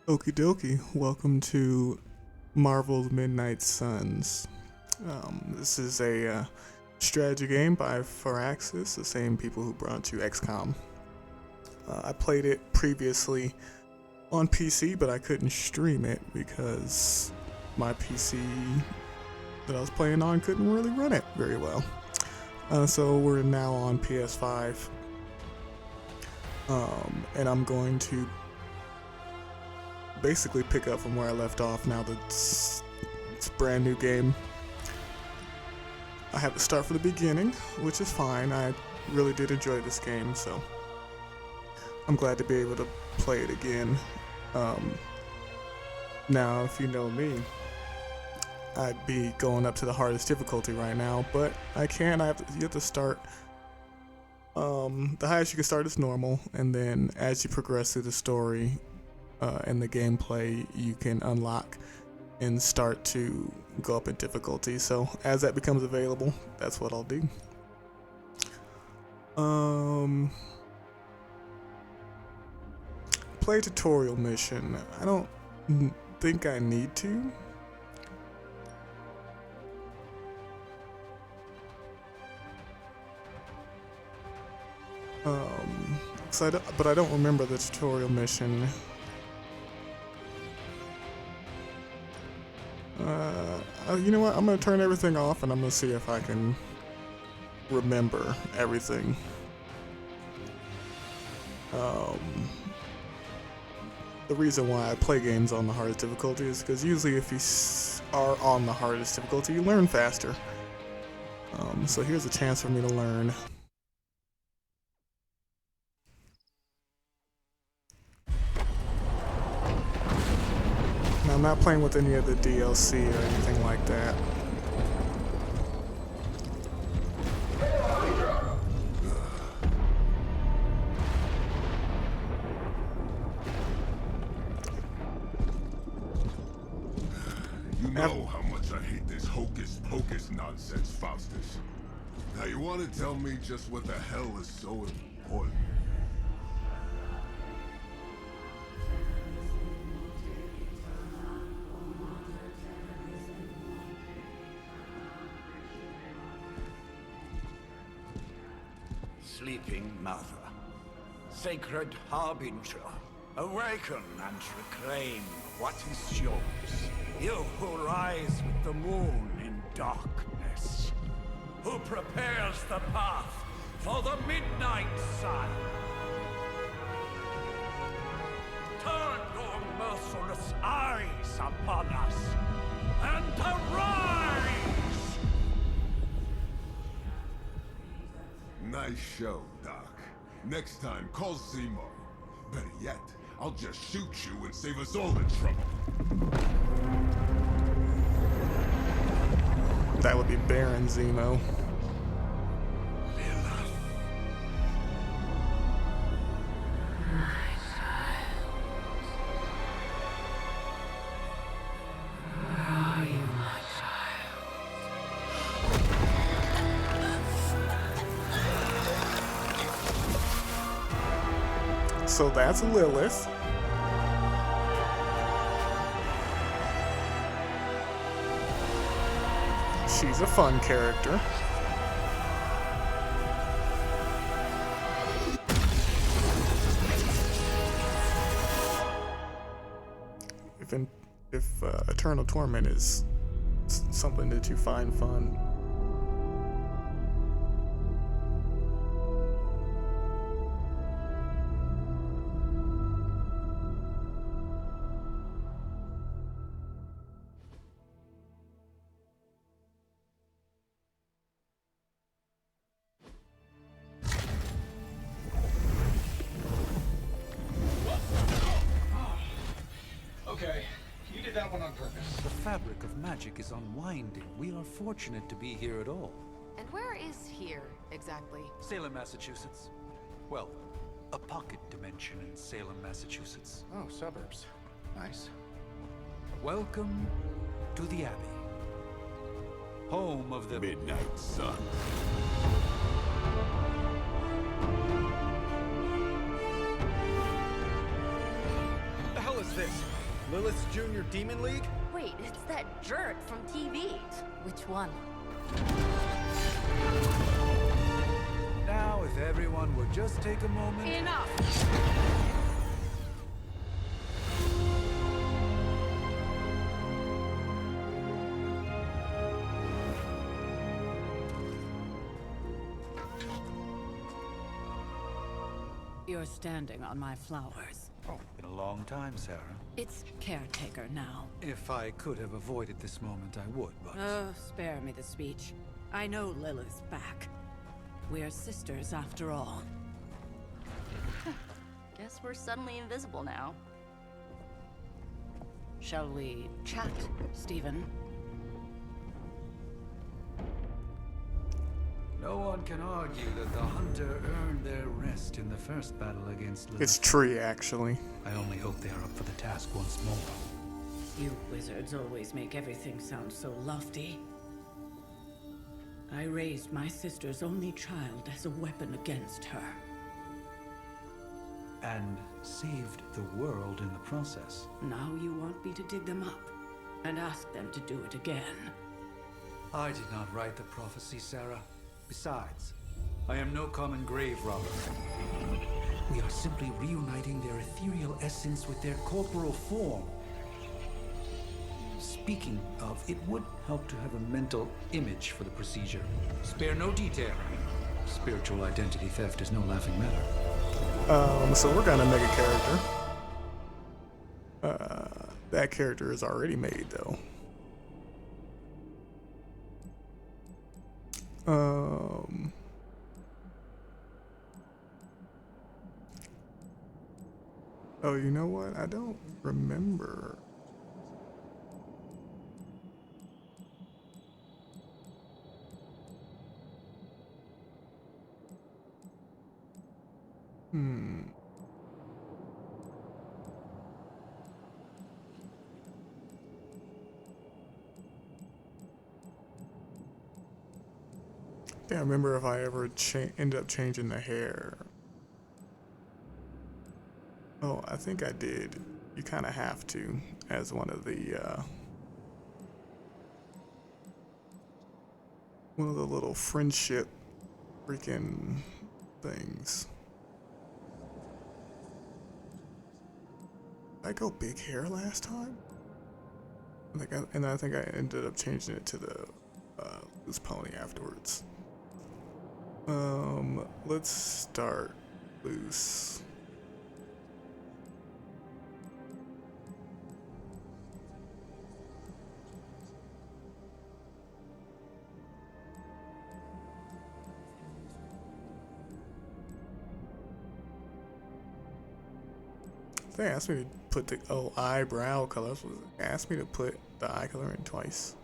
Okie dokie, welcome to Marvel's Midnight Suns. This is a strategy game by Firaxis, the same people who brought you XCOM. I played it previously on PC, but I couldn't stream it because my PC that I was playing on couldn't really run it very well. So we're now on PS5, and I'm going to basically pick up from where I left off now that it's a brand new game. I have to start from the beginning, which is fine. I really did enjoy this game, so I'm glad to be able to play it again. Now, if you know me, I'd be going up to the hardest difficulty right now, but I can't. You have to start. The highest you can start is normal, and then as you progress through the story and the gameplay, you can unlock and start to go up in difficulty. So as that becomes available, that's what I'll do. Play tutorial mission. I don't think I need to. But I don't remember the tutorial mission. You know what? I'm gonna turn everything off and I'm gonna see if I can remember everything. The reason why I play games on the hardest difficulty is because usually if you are on the hardest difficulty, you learn faster. So here's a chance for me to learn. Now, I'm not playing with any of the DLC or anything like that. You know how much I hate this hocus pocus nonsense, Faustus. Now you want to tell me just what the hell is so important? Sleeping Mother, sacred harbinger, awaken and reclaim what is yours. You who rise with the moon in darkness, who prepares the path for the midnight sun. Turn your merciless eyes upon us and arise! Nice show, Doc. Next time, call Zemo. Better yet, I'll just shoot you and save us all the trouble. That would be Baron Zemo. So that's Lilith. She's a fun character. If Eternal Torment is something that you find fun. Okay, you did that one on purpose. The fabric of magic is unwinding. We are fortunate to be here at all. And where is here, exactly? Salem, Massachusetts. Well, a pocket dimension in Salem, Massachusetts. Oh, suburbs. Nice. Welcome to the Abbey. Home of the Midnight Sun. What the hell is this? Lilith's Junior Demon League? Wait, it's that jerk from TV. Which one? Now, if everyone would just take a moment. Enough! You're standing on my flowers. Oh, been a long time, Sarah. It's caretaker now. If I could have avoided this moment, I would, but... Oh, spare me the speech. I know Lilith's back. We're sisters after all. Guess we're suddenly invisible now. Shall we chat, Stephen? No one can argue that the hunter earned their rest in the first battle against Lilith. It's Tree, actually. I only hope they are up for the task once more. You wizards always make everything sound so lofty. I raised my sister's only child as a weapon against her. And saved the world in the process. Now you want me to dig them up and ask them to do it again. I did not write the prophecy, Sarah. Besides, I am no common grave robber. We are simply reuniting their ethereal essence with their corporal form. Speaking of, it would help to have a mental image for the procedure. Spare no detail. Spiritual identity theft is no laughing matter. So we're gonna make a character. That character is already made, though. Oh, you know what? I don't remember. Can't remember if I ever ended up changing the hair. Oh, I think I did. You kind of have to, as one of the little friendship freaking things. Did I go big hair last time? I think I ended up changing it to the loose pony afterwards. Let's start loose. They asked me to put the eyebrow color. They asked me to put the eye color in twice.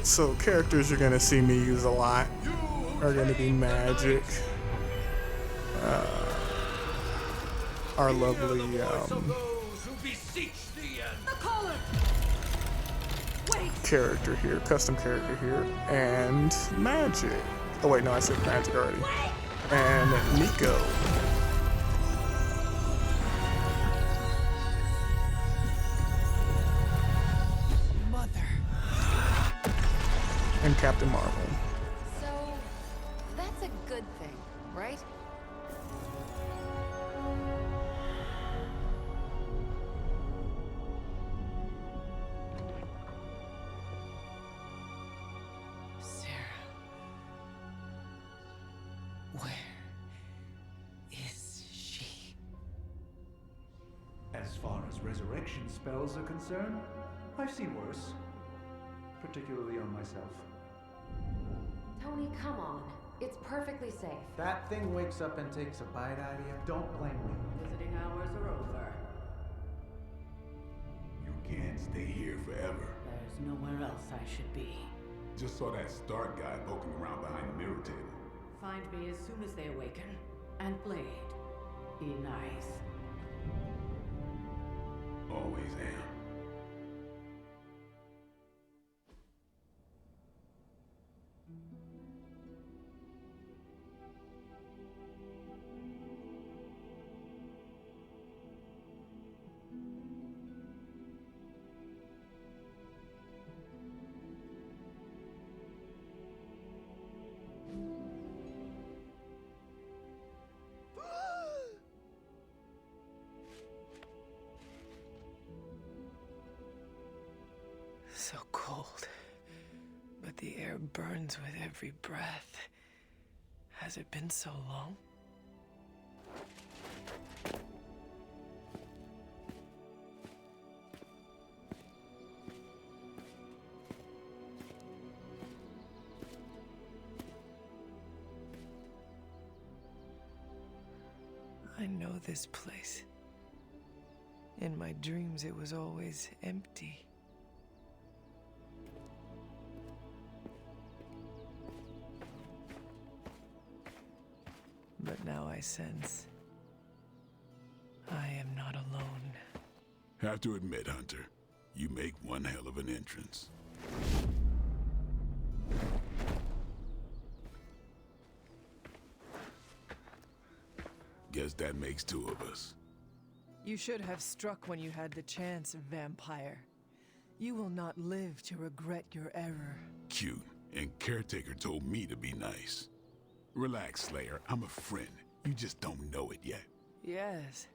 So characters you're gonna see me use a lot are gonna be Magic, our lovely character here, custom character here, and Magic. Oh wait, no, I said Magic already. And Nico. And Captain Marvel. So, that's a good thing, right? Sarah. Where is she? As far as resurrection spells are concerned, I've seen worse. Particularly on myself. Tony, come on. It's perfectly safe. That thing wakes up and takes a bite out of you. Don't blame me. Visiting hours are over. You can't stay here forever. There's nowhere else I should be. Just saw that Stark guy poking around behind the mirror table. Find me as soon as they awaken. And Blade, be nice. Always am. so cold, but the air burns with every breath. Has it been so long? I know this place. In my dreams, it was always empty. But now I sense I am not alone. Have to admit, Hunter, you make one hell of an entrance. Guess that makes two of us. You should have struck when you had the chance, vampire. You will not live to regret your error. Cute, and Caretaker told me to be nice. Relax, Slayer, I'm a friend. You just don't know it yet. Yes.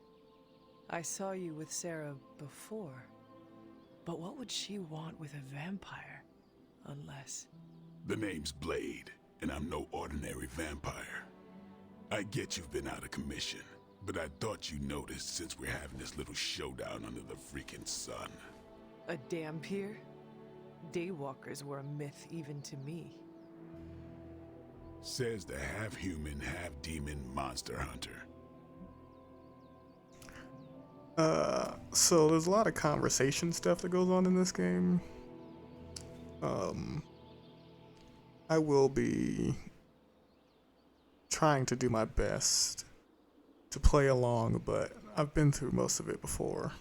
I saw you with Sarah before. But what would she want with a vampire? Unless... The name's Blade, and I'm no ordinary vampire. I get you've been out of commission, but I thought you noticed since we're having this little showdown under the freaking sun. A dampier? Daywalkers were a myth even to me. Says the half-human, half-demon monster hunter. So there's a lot of conversation stuff that goes on in this game. I will be trying to do my best to play along, but I've been through most of it before.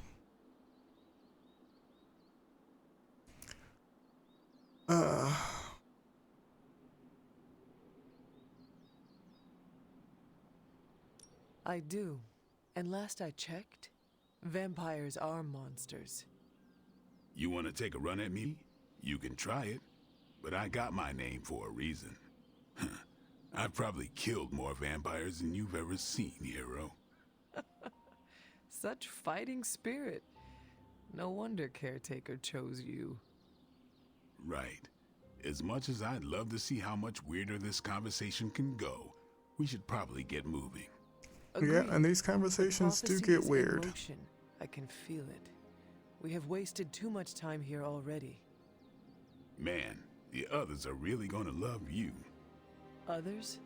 I do. And last I checked, vampires are monsters. You want to take a run at me? You can try it, but I got my name for a reason. I've probably killed more vampires than you've ever seen, hero. Such fighting spirit. No wonder Caretaker chose you. Right. As much as I'd love to see how much weirder this conversation can go, we should probably get moving. Agreed. Yeah, and these conversations do get weird. Motion. I can feel it. We have wasted too much time here already. Man, the others are really gonna love you. Others?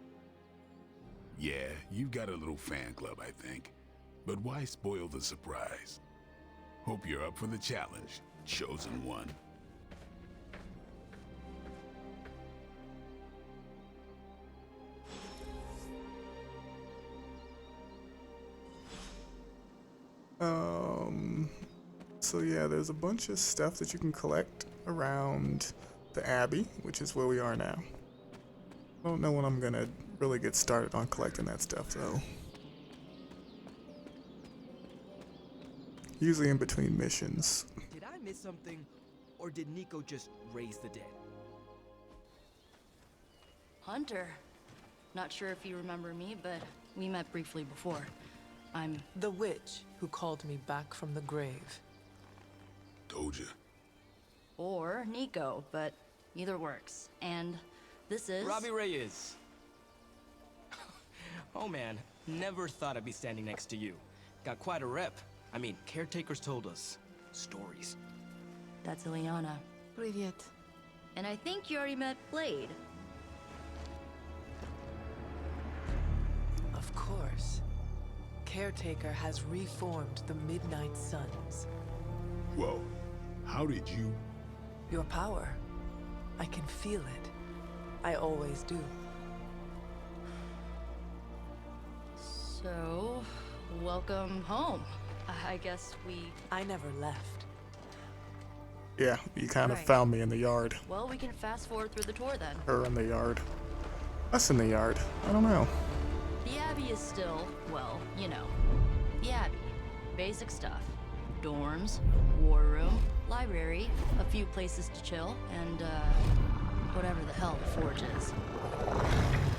Yeah, you've got a little fan club, I think. But why spoil the surprise? Hope you're up for the challenge, chosen one. So yeah, there's a bunch of stuff that you can collect around the Abbey, which is where we are now. I don't know when I'm gonna really get started on collecting that stuff though. Usually in between missions. Did I miss something, or did Nico just raise the dead? Hunter. Not sure if you remember me, but we met briefly before. I'm the witch who called me back from the grave. Told ya. Or Nico, but either works. And this is... Robbie Reyes. Oh man, never thought I'd be standing next to you. Got quite a rep. I mean, caretakers told us stories. That's Ileana. Привет. And I think you already met Blade. Of course. Caretaker has reformed the Midnight Suns. Whoa, how did you... Your power. I can feel it. I always do. So, welcome home. I guess we... I never left. Yeah, you kind of Right. found me in the yard. Well, we can fast forward through the tour then. Or in the yard. Us in the yard. I don't know. The Abbey is still, well, you know, the Abbey. Basic stuff. Dorms, war room, library, a few places to chill, and, whatever the hell the Forge is.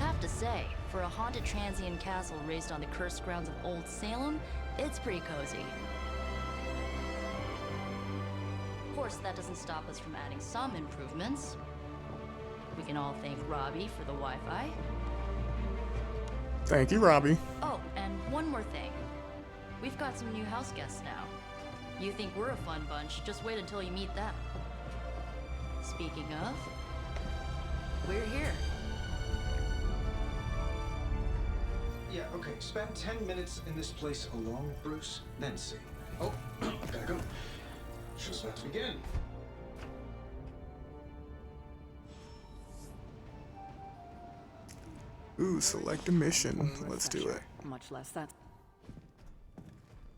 Have to say, for a haunted transient castle raised on the cursed grounds of Old Salem, it's pretty cozy. Of course, that doesn't stop us from adding some improvements. We can all thank Robbie for the Wi-Fi. Thank you, Robbie. Oh, and one more thing. We've got some new house guests now. You think we're a fun bunch, just wait until you meet them. Speaking of, we're here. Yeah, okay. Spend 10 minutes in this place alone, Bruce, then see. Oh, gotta go. Show's about to begin. Ooh, select a mission. Let's do it. Much less that.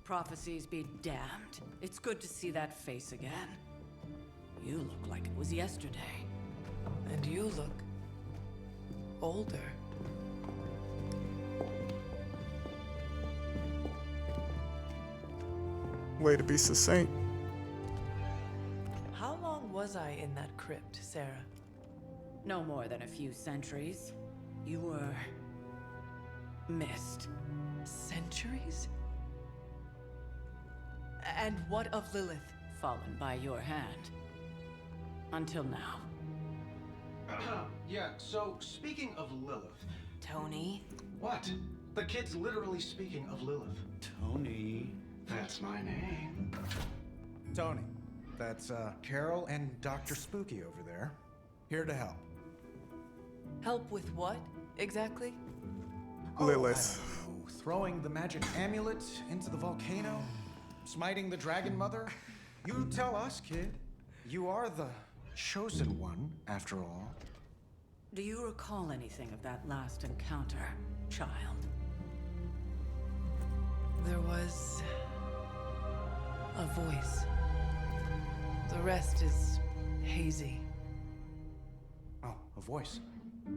Prophecies be damned. It's good to see that face again. You look like it was yesterday. And you look older. Way to be succinct. How long was I in that crypt, Sarah? No more than a few centuries. You were missed. Centuries? And what of Lilith? Fallen by your hand. Until now. Yeah, so speaking of Lilith. Tony? What? The kid's literally speaking of Lilith. Tony. That's my name. Tony, that's Carol and Dr. Spooky over there. Here to help. Help with what, exactly? Lilith. I don't know. Throwing the magic amulet into the volcano? Smiting the dragon mother? You tell us, kid. You are the chosen one, after all. Do you recall anything of that last encounter, child? There was a voice. The rest is hazy. Oh, a voice.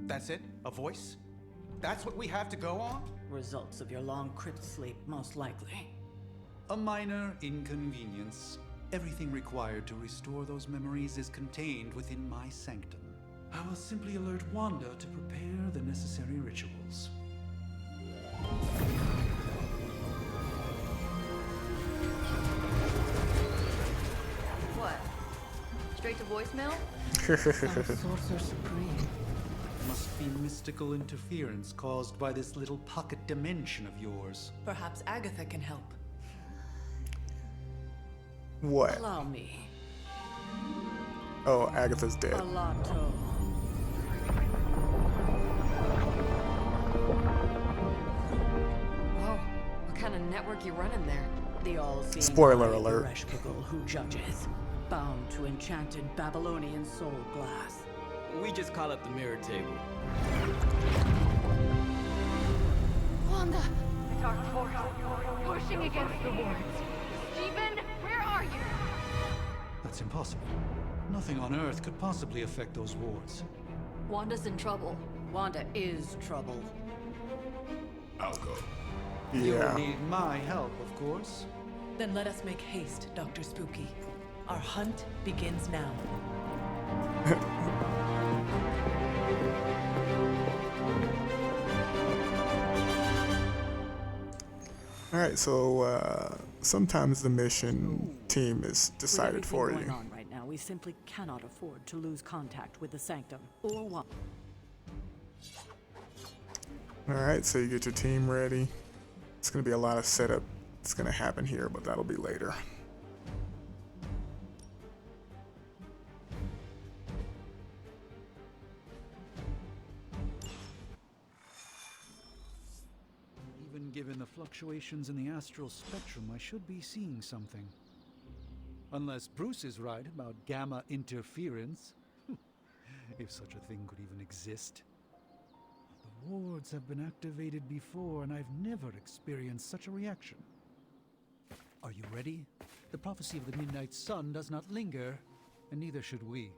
That's it? A voice? That's what we have to go on? Results of your long crypt sleep, most likely. A minor inconvenience. Everything required to restore those memories is contained within my sanctum. I will simply alert Wanda to prepare the necessary rituals. What? Straight to voicemail? Sorcerer Supreme. Must be mystical interference caused by this little pocket dimension of yours. Perhaps Agatha can help. What? Allow me. Oh, Agatha's dead. Alato. Whoa, what kind of network you running there? The all-seeing Spoiler eye of the alert. Reshkigal who judges, bound to enchanted Babylonian soul glass. We just call it the mirror table. Wanda! Dark force, pushing against the wards. Stephen, where are you? That's impossible. Nothing on Earth could possibly affect those wards. Wanda's in trouble. Wanda is trouble. I'll go. You'll Yeah. need my help, of course. Then let us make haste, Dr. Spooky. Our hunt begins now. Alright, so sometimes the mission team is decided With for everything you. going on right now, we simply cannot afford to lose contact with the Sanctum or Wanda. Alright, so you get your team ready. It's going to be a lot of setup. It's going to happen here, but that'll be later. Even given the fluctuations in the astral spectrum, I should be seeing something. Unless Bruce is right about gamma interference. If such a thing could even exist. The wards have been activated before, and I've never experienced such a reaction. Are you ready? The prophecy of the Midnight Sun does not linger, and neither should we.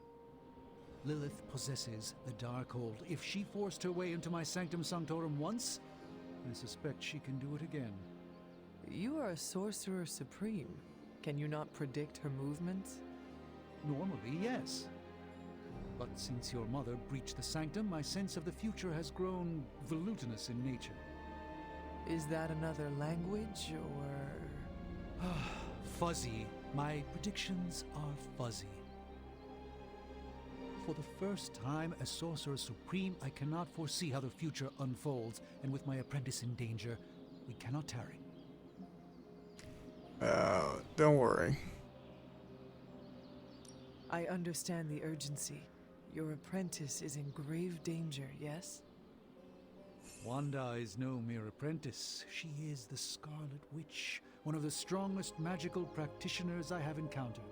Lilith possesses the Darkhold. If she forced her way into my Sanctum Sanctorum once, I suspect she can do it again. You are a sorcerer supreme. Can you not predict her movements? Normally, yes. But since your mother breached the sanctum, my sense of the future has grown volutinous in nature. Is that another language, or...? Fuzzy My predictions are fuzzy. For the first time as Sorcerer Supreme, I cannot foresee how the future unfolds, and with my apprentice in danger, we cannot tarry. Don't worry. I understand the urgency. Your apprentice is in grave danger, yes? Wanda is no mere apprentice. She is the Scarlet Witch, one of the strongest magical practitioners I have encountered.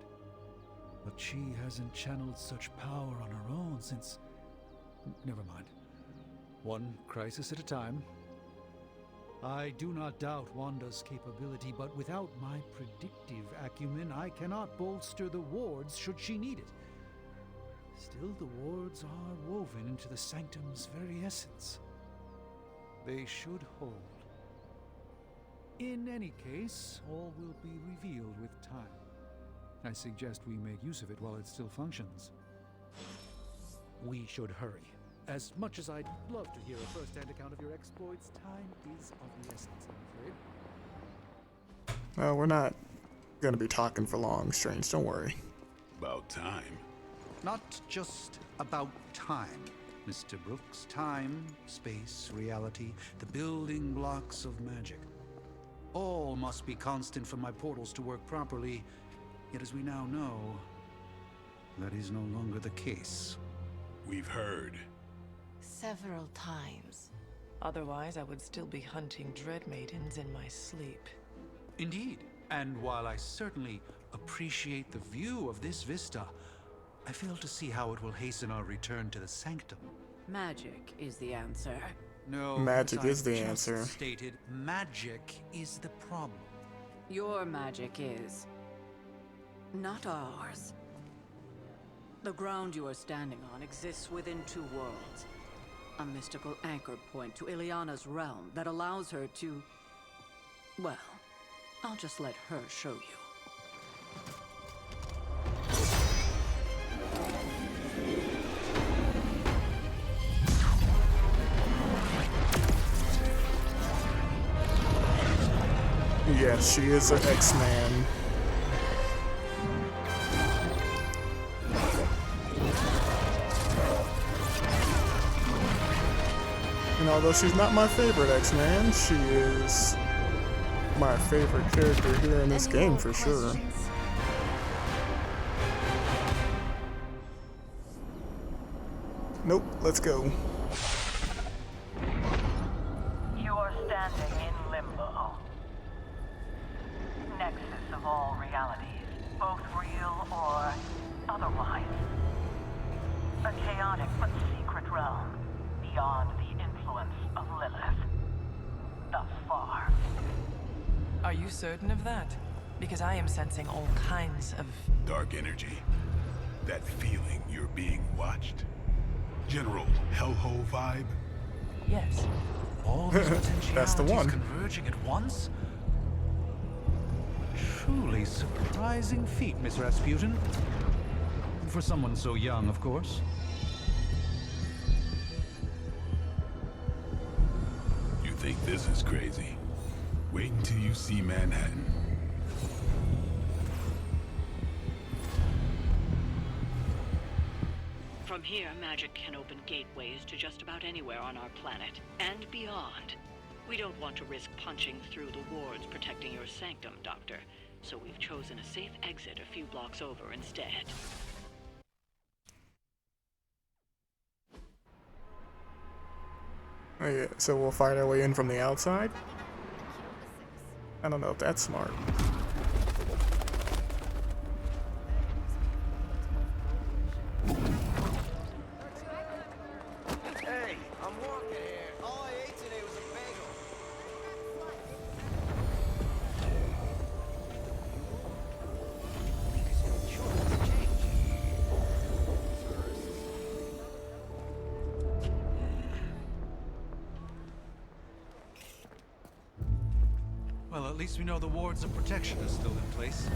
But she hasn't channeled such power on her own since... Never mind. One crisis at a time. I do not doubt Wanda's capability, but without my predictive acumen, I cannot bolster the wards should she need it. Still, the wards are woven into the Sanctum's very essence. They should hold. In any case, all will be revealed with time. I suggest we make use of it while it still functions. We should hurry. As much as I'd love to hear a first-hand account of your exploits, time is of the essence, I'm afraid. Well, we're not gonna be talking for long, Strange. Don't worry. About time. Not just about time, Mr. Brooks. Time, space, reality, the building blocks of magic. All must be constant for my portals to work properly. Yet as we now know, that is no longer the case. We've heard. Several times. Otherwise, I would still be hunting Dread Maidens in my sleep. Indeed. And while I certainly appreciate the view of this vista, I fail to see how it will hasten our return to the Sanctum. Magic is the answer. No, Magic is the just answer. Stated, magic is the problem. Your magic is... not ours. The ground you are standing on exists within two worlds. A mystical anchor point to Ileana's realm that allows her to... well, I'll just let her show you. Yes, she is an X-Man. And although she's not my favorite X-Man, she is my favorite character here in this game for sure. Nope, let's go. You are standing in limbo. Nexus of all realities, both real or otherwise. A chaotic but secret realm beyond the influence of Lilith. Thus far. Are you certain of that? Because I am sensing all kinds of... Dark energy. That feeling you're being watched. General hellhole vibe. Yes. All these potentialities That's the one. converging at once? Truly surprising feat, Miss Rasputin. For someone so young, of course. You think this is crazy? Wait until you see Manhattan. From here, magic can open gateways to just about anywhere on our planet, and beyond. We don't want to risk punching through the wards protecting your sanctum, Doctor, so we've chosen a safe exit a few blocks over instead. Oh, yeah, so we'll fight our way in from the outside? I don't know if that's smart. Hey, I'm walking here. All I ate today was a bagel. Well, at least we know the wards of protection are still in place.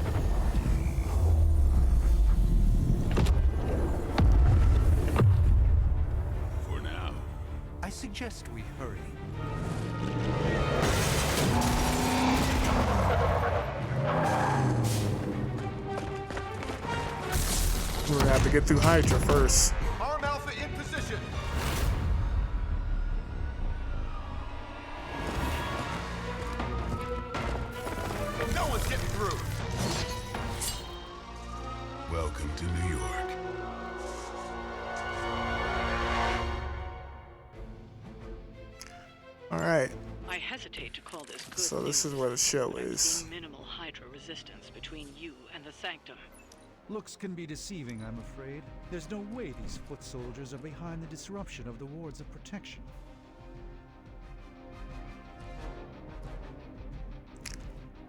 For now. I suggest we hurry. We're gonna have to get through Hydra first. Arm Alpha in position. No one's getting through. Welcome to New York. All right. I hesitate to call this good So this news, is where the show but I'm is. seeing minimal Hydra resistance between you and the Sanctum. Looks can be deceiving, I'm afraid. There's no way these foot soldiers are behind the disruption of the wards of protection.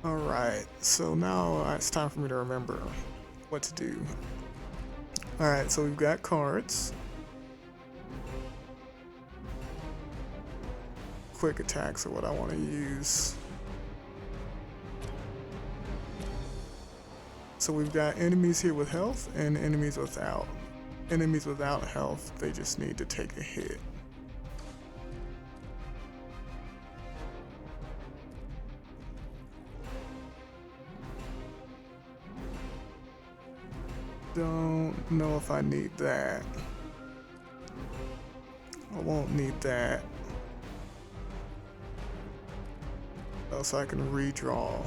Alright, so now it's time for me to remember what to do. Alright, so we've got cards. Quick attacks are what I want to use. So we've got enemies here with health and enemies without. Enemies without health, they just need to take a hit. Don't know if I need that. I won't need that. Else I can redraw.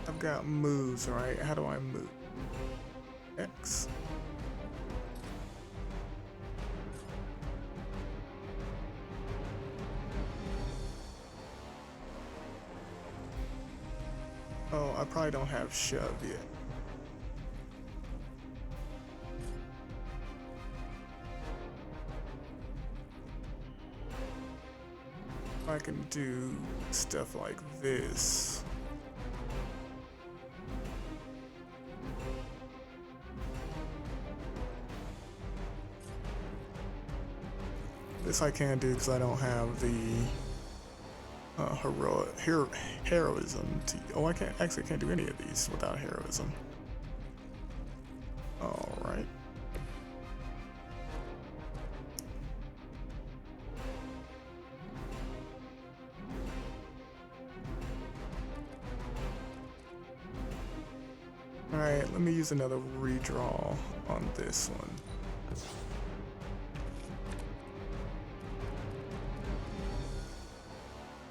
I've got moves, right? How do I move? X. Oh, I probably don't have shove yet. I can do stuff like this. This I can't do because I don't have the heroism. Oh, I can't do any of these without heroism. All right. All right, let me use another redraw on this one.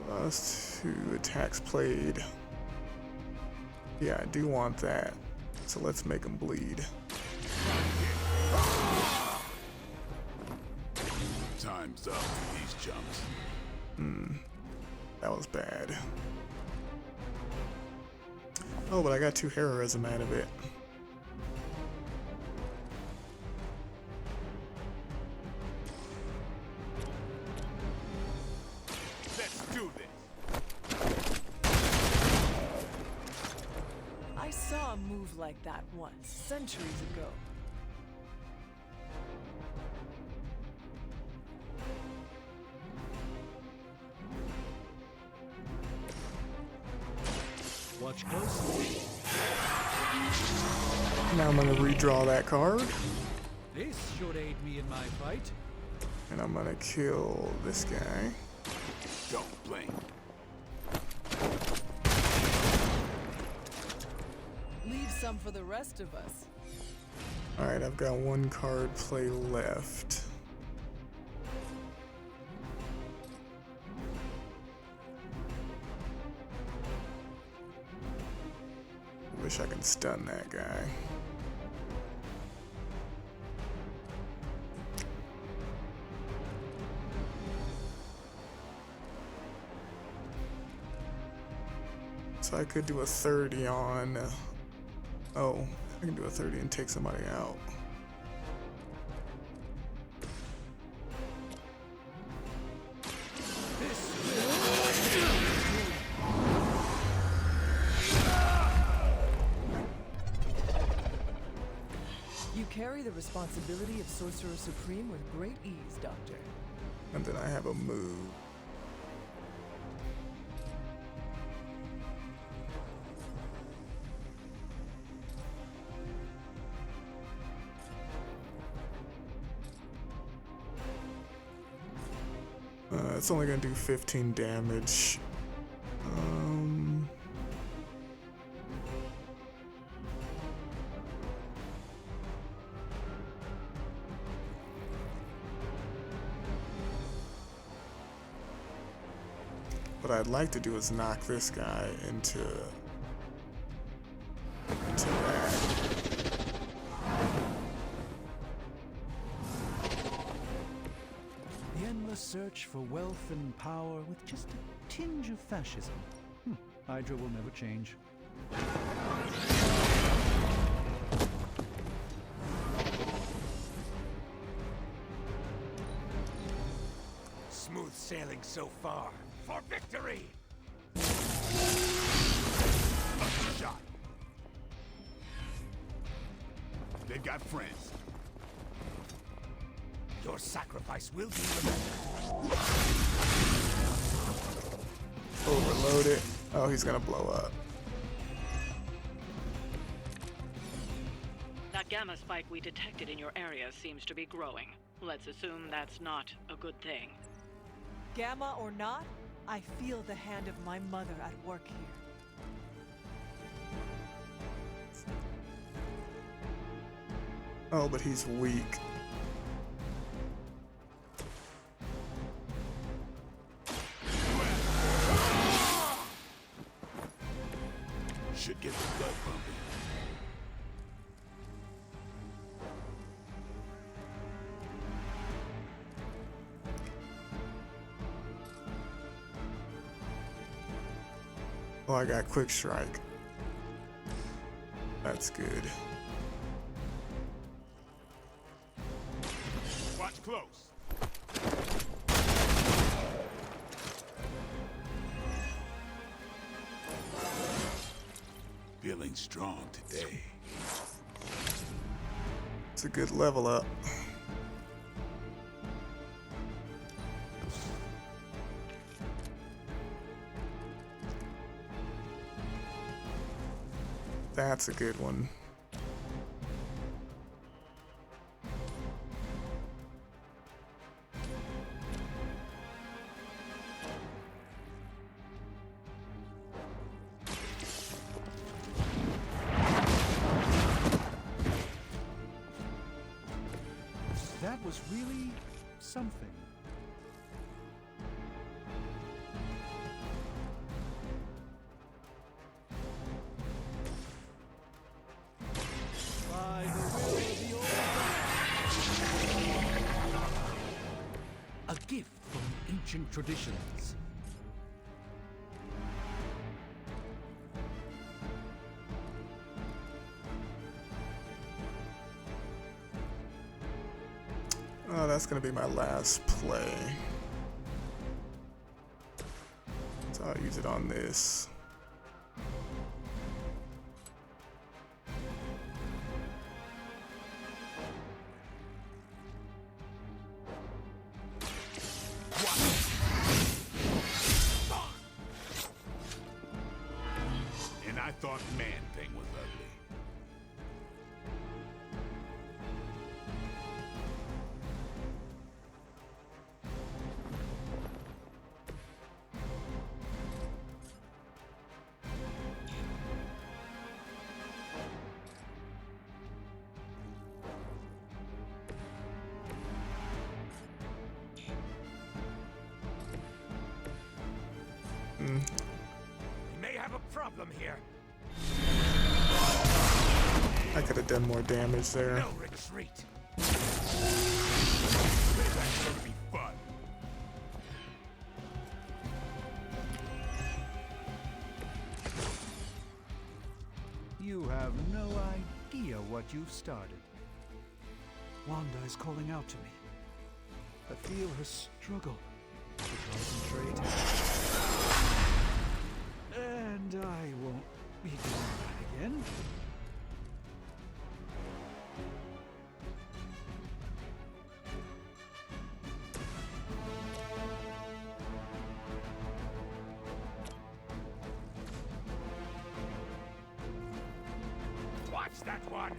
Plus 2 attacks played. Yeah, I do want that. So let's make them bleed. Time's up for these chumps. That was bad. Oh, but I got 2 heroism out of it. Let's do this. I saw a move like that once, centuries ago. Watch closely. Now I'm gonna redraw that card. This should aid me in my fight. And I'm gonna kill this guy. Don't blink. Leave some for the rest of us. Alright, I've got 1 card play left. Wish I could stun that guy. So I could do a 30 on... Oh, I can do a 30 and take somebody out. You carry the responsibility of Sorcerer Supreme with great ease, Doctor. And then I have a move. It's only gonna do 15 damage. What I'd like to do is knock this guy into that. The endless search for wealth and power with just a tinge of fascism. Hydra will never change. Smooth sailing so far. For victory! Shot. They've got friends. Your sacrifice will be remembered. Overload it. Oh, he's gonna blow up. That gamma spike we detected in your area seems to be growing. Let's assume that's not a good thing. Gamma or not, I feel the hand of my mother at work here. Oh, but he's weak. Should get the blood pumping. Oh, I got quick strike. That's good. Watch close. Feeling strong today. It's a good level up. That's a good one. That was really something. By the will of the old. A gift from ancient traditions. Oh, that's gonna be my last play. So I'll use it on this. And I thought Man-Thing was ugly. We may have a problem here. I could have done more damage there. No retreat. Payback's gonna be fun. You have no idea what you've started. Wanda is calling out to me. I feel her struggle to concentrate. And I won't be doing that again. Watch that one.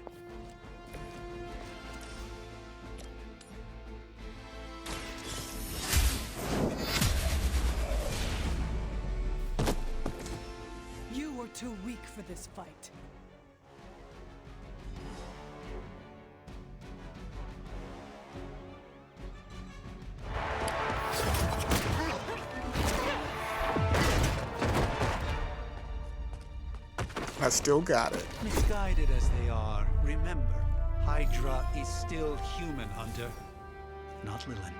are too weak for this fight. I still got it. Misguided as they are, remember, Hydra is still human, Hunter. Not Lilin.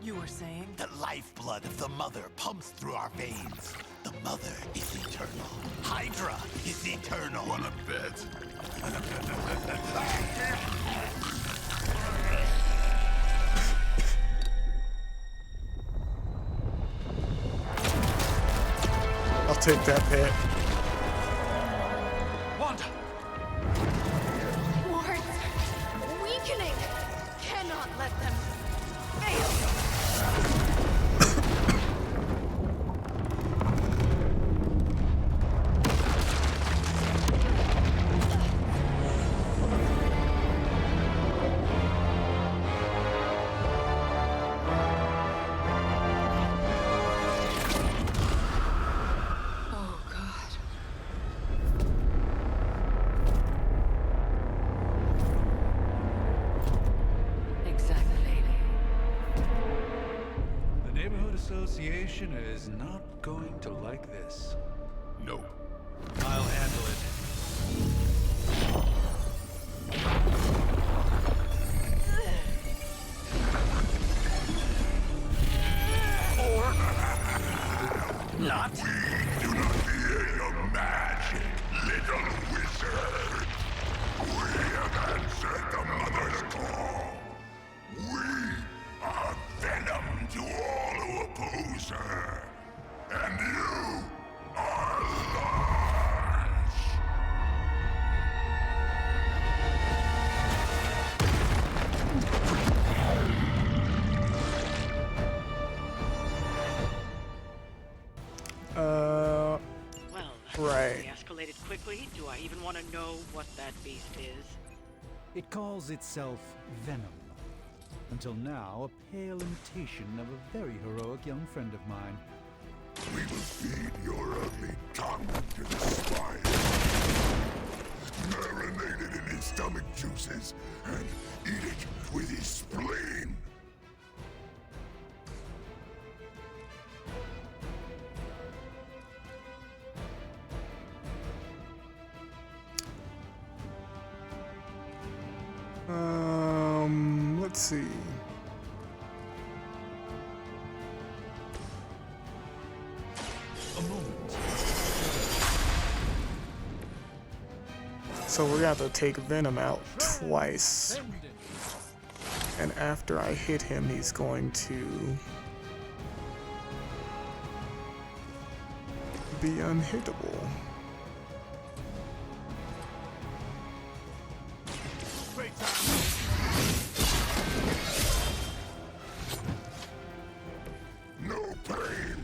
You were saying? The lifeblood of the Mother pumps through our veins. The Mother is eternal. Hydra is eternal. Wanna bet? I'll take that bet. Wanda! Wards! Weakening! Cannot let them fail! Association is not going to like this. No. I'll handle it. Not. We do not fear your magic, little wizard. We have answered the Mother's call. We are venom to all who oppose her. And you are lost. Well, right. they escalated quickly. Do I even want to know what that beast is? It calls itself Venom. Until now, a pale imitation of a very heroic young friend of mine. We will feed your ugly tongue to the swine. Marinate it in his stomach juices and eat it with his spleen. Let's see. A moment. So we're gonna have to take Venom out twice. And after I hit him, he's going to be unhittable. No pain.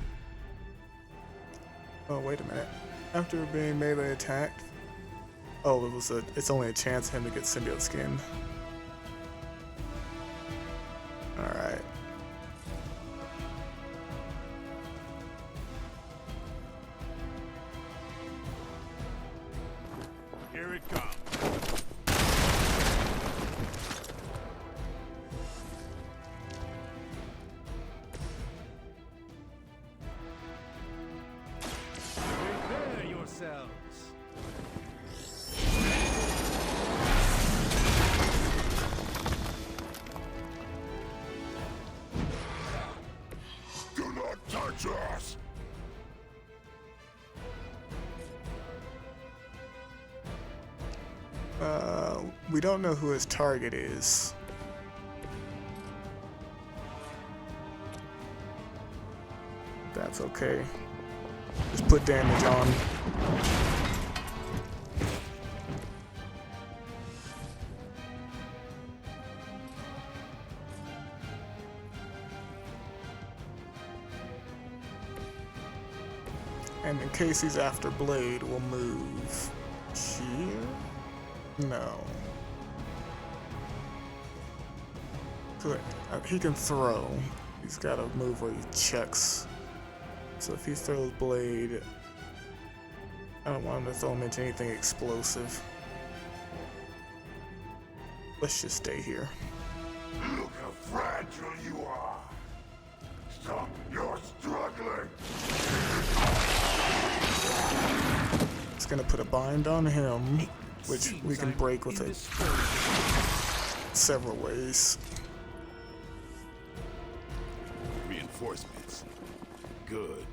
Oh, wait a minute. After being melee attacked, oh, it's only a chance for him to get symbiote skin. Alright. Here it comes. Prepare yourselves. Do not touch us. We don't know who his target is. That's okay. Just put damage on. And in case he's after Blade, we'll move here? No. Good. He can throw. He's got to move where he checks. So if he throws blade, I don't want him to throw him into anything explosive. Let's just stay here. Look how fragile you are. Stop your struggling. It's gonna put a bind on him, which we can break with it several ways. Reinforcements. Good.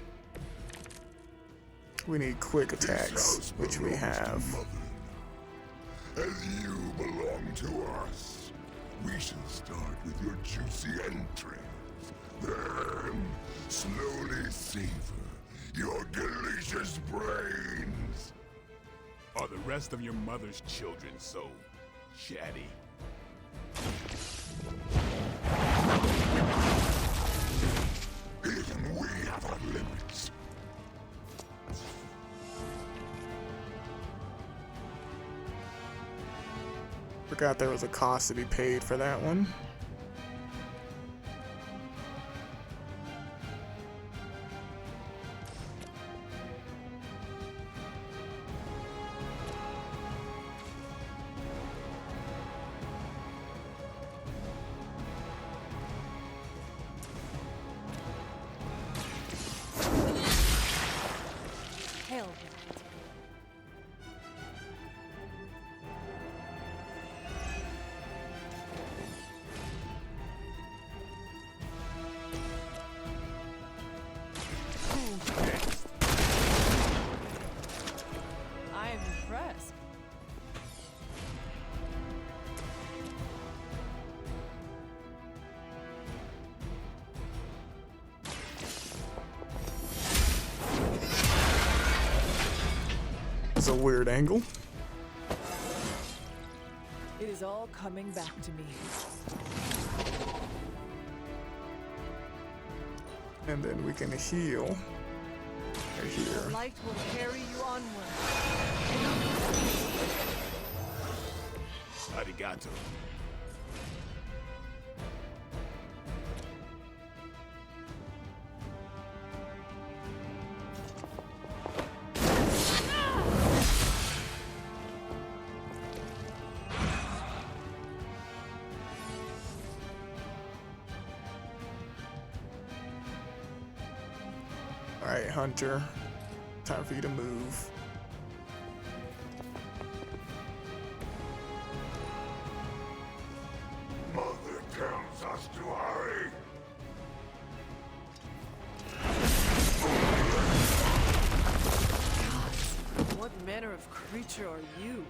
We need quick attacks, which we have. As you belong to us, we shall start with your juicy entrails, then slowly savor your delicious brains. Are the rest of your mother's children so chatty? Even we have our limits. Forgot there was a cost to be paid for that one. Hail. I am impressed. It's a weird angle. It is all coming back to me. And then we can heal right here. The light will carry you onward. Arigato. Alright, Hunter. Time for you to move. Mother tells us to hurry. What manner of creature are you?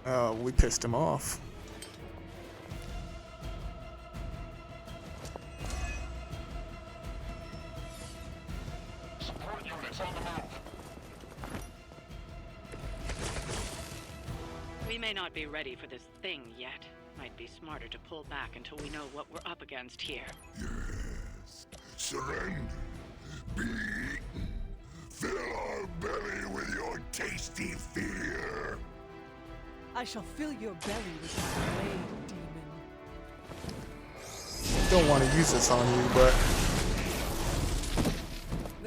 Oh, we pissed him off. We may not be ready for this thing yet. Might be smarter to pull back until we know what we're up against here. Yes. Surrender. Be eaten. Fill our belly with your tasty fear. I shall fill your belly with my blade, demon. Don't want to use this on you, but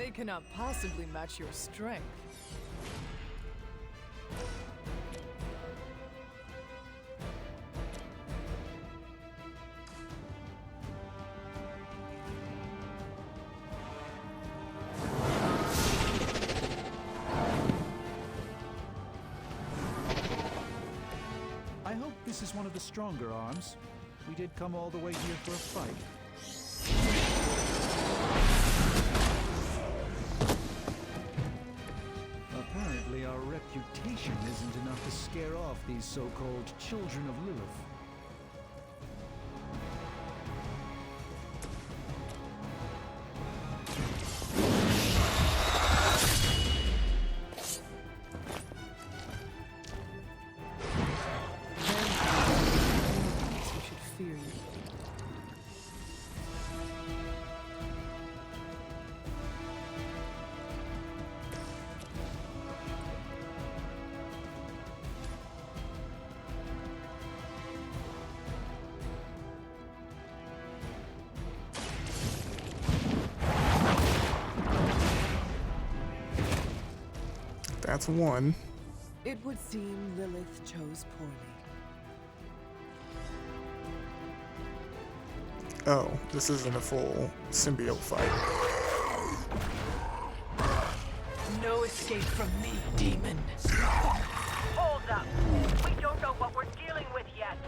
They cannot possibly match your strength. I hope this is one of the stronger arms. We did come all the way here for a fight. Apparently our reputation isn't enough to scare off these so-called children of Lilith. We should fear you. That's one. It would seem Lilith chose poorly. Oh, this isn't a full symbiote fight. No escape from me, demon. Hold up. We don't know what we're dealing with yet.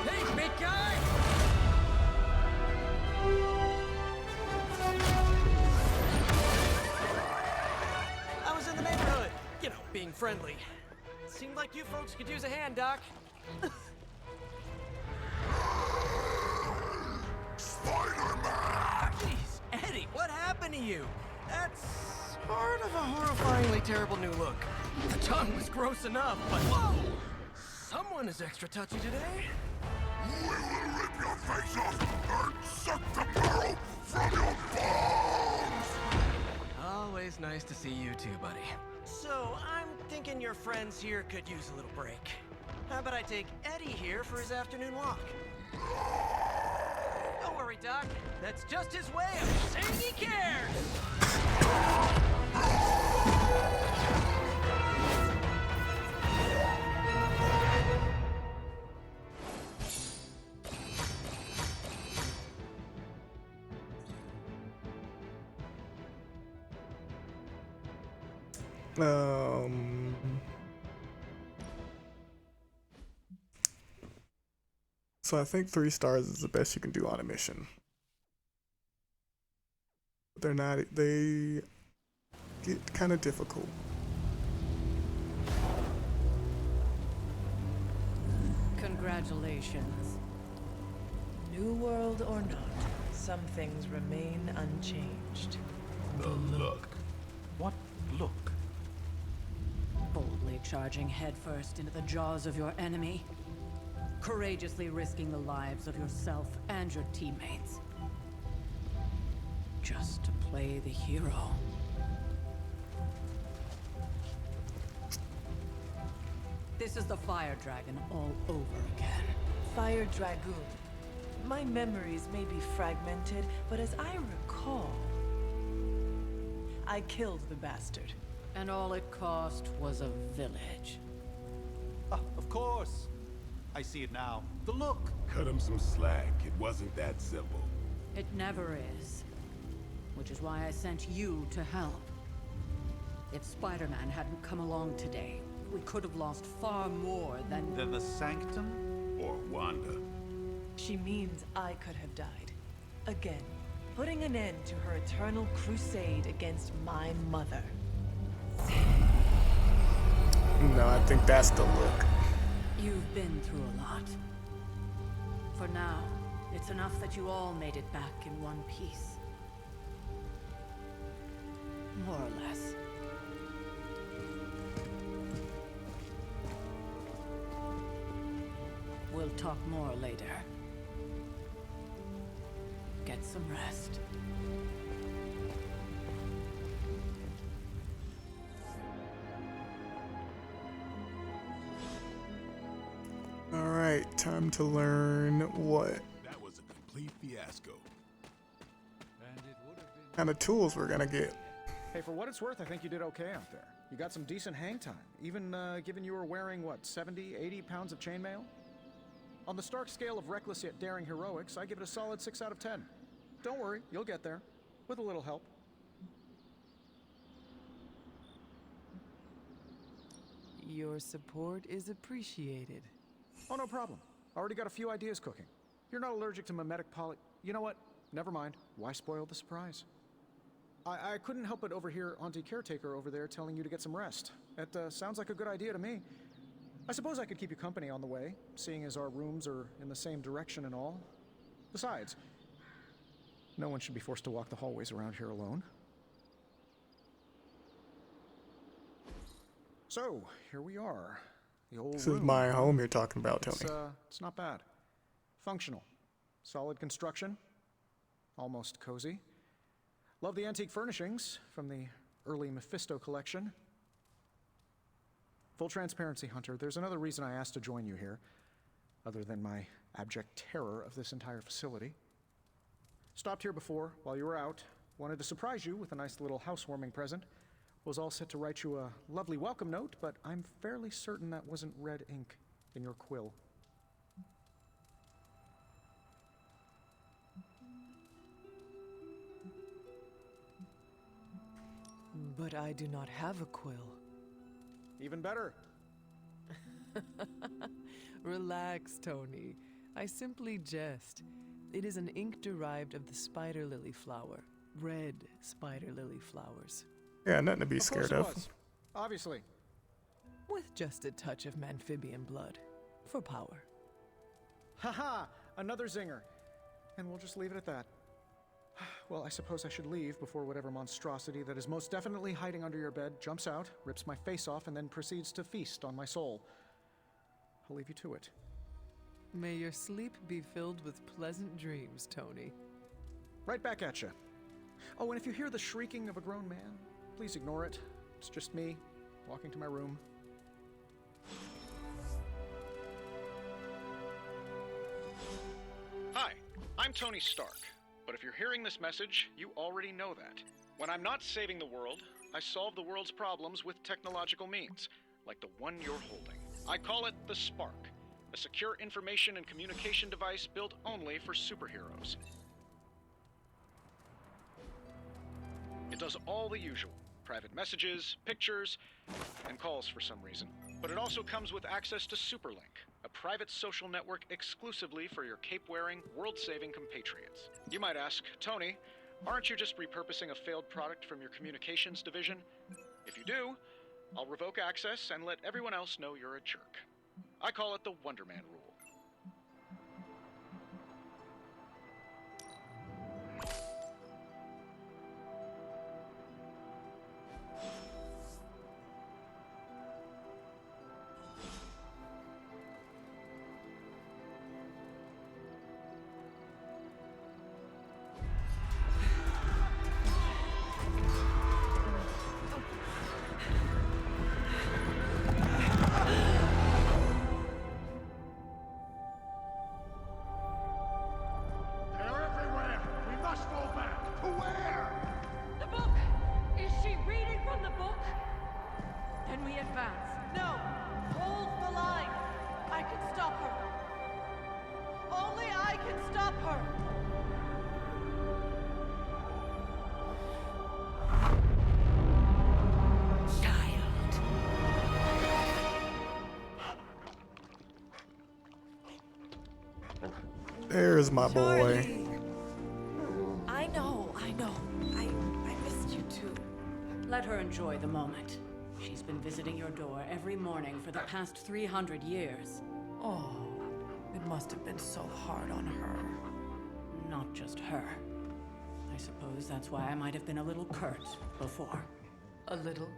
Hey, big guy! I was in the neighborhood. You know, being friendly. Seemed like you folks could use a hand, Doc. Spider-Man! Jeez, Eddie, what happened to you? That's sort of a horrifyingly terrible new look. The tongue was gross enough, but whoa! Someone is extra touchy today. We will rip your face off and suck the marrow from your bones! Always nice to see you too, buddy. So, I'm thinking your friends here could use a little break. How about I take Eddie here for his afternoon walk? Don't worry, Doc. That's just his way of saying he cares! So I think 3 stars is the best you can do on a mission. They're not, they get kind of difficult. Congratulations. New world or not, some things remain unchanged. The look. What look? Boldly charging headfirst into the jaws of your enemy. Courageously risking the lives of yourself and your teammates. Just to play the hero. This is the Fire Dragon all over again. Fire Dragoon. My memories may be fragmented, but as I recall, I killed the bastard. And all it cost was a village. Of course. I see it now. The look. Cut him some slack. It wasn't that simple. It never is. Which is why I sent you to help. If Spider-Man hadn't come along today, we could have lost far more than... Than the Sanctum? Or Wanda. She means I could have died. Again, putting an end to her eternal crusade against my mother. No, I think that's the look. You've been through a lot. For now, it's enough that you all made it back in one piece. More or less. We'll talk more later. Get some rest. Alright, time to learn what That was a complete fiasco. kind of tools we're gonna get. Hey, for what it's worth, I think you did okay out there. You got some decent hang time, even given you were wearing, what, 70, 80 pounds of chainmail? On the Stark scale of reckless yet daring heroics, I give it a solid 6 out of 10. Don't worry, you'll get there, with a little help. Your support is appreciated. Oh, no problem. Already got a few ideas cooking. You're not allergic to mimetic poly... You know what? Never mind. Why spoil the surprise? I couldn't help but overhear Auntie Caretaker over there telling you to get some rest. That sounds like a good idea to me. I suppose I could keep you company on the way, seeing as our rooms are in the same direction and all. Besides, no one should be forced to walk the hallways around here alone. So, here we are. The old This room. is my home you're talking about, Tony. It's not bad. Functional. Solid construction. almost cozy. Love the antique furnishings from the early Mephisto collection. Full transparency, Hunter, there's another reason I asked to join you here, other than my abject terror of this entire facility. Stopped here before, while you were out. Wanted to surprise you with a nice little housewarming present. Was all set to write you a lovely welcome note, but I'm fairly certain that wasn't red ink in your quill. But I do not have a quill. Even better. Relax, Tony. I simply jest. It is an ink derived of the spider lily flower. Red spider lily flowers. Yeah, nothing to be scared of. Obviously. With just a touch of amphibian blood. For power. Haha! Another zinger. And we'll just leave it at that. Well, I suppose I should leave before whatever monstrosity that is most definitely hiding under your bed jumps out, rips my face off, and then proceeds to feast on my soul. I'll leave you to it. May your sleep be filled with pleasant dreams, Tony. Right back at you. Oh, and if you hear the shrieking of a grown man, please ignore it. It's just me, walking to my room. Hi, I'm Tony Stark. But if you're hearing this message, you already know that. When I'm not saving the world, I solve the world's problems with technological means, like the one you're holding. I call it the Spark, a secure information and communication device built only for superheroes. It does all the usual, private messages, pictures, and calls for some reason. But it also comes with access to Superlink, a private social network exclusively for your cape-wearing, world-saving compatriots. You might ask, Tony, aren't you just repurposing a failed product from your communications division? If you do, I'll revoke access and let everyone else know you're a jerk. I call it the Wonder Man rule. There's my boy. I know. I missed you too. Let her enjoy the moment. She's been visiting your door every morning for the past 300 years. Oh, it must have been so hard on her. Not just her. I suppose that's why I might have been a little curt before. A little?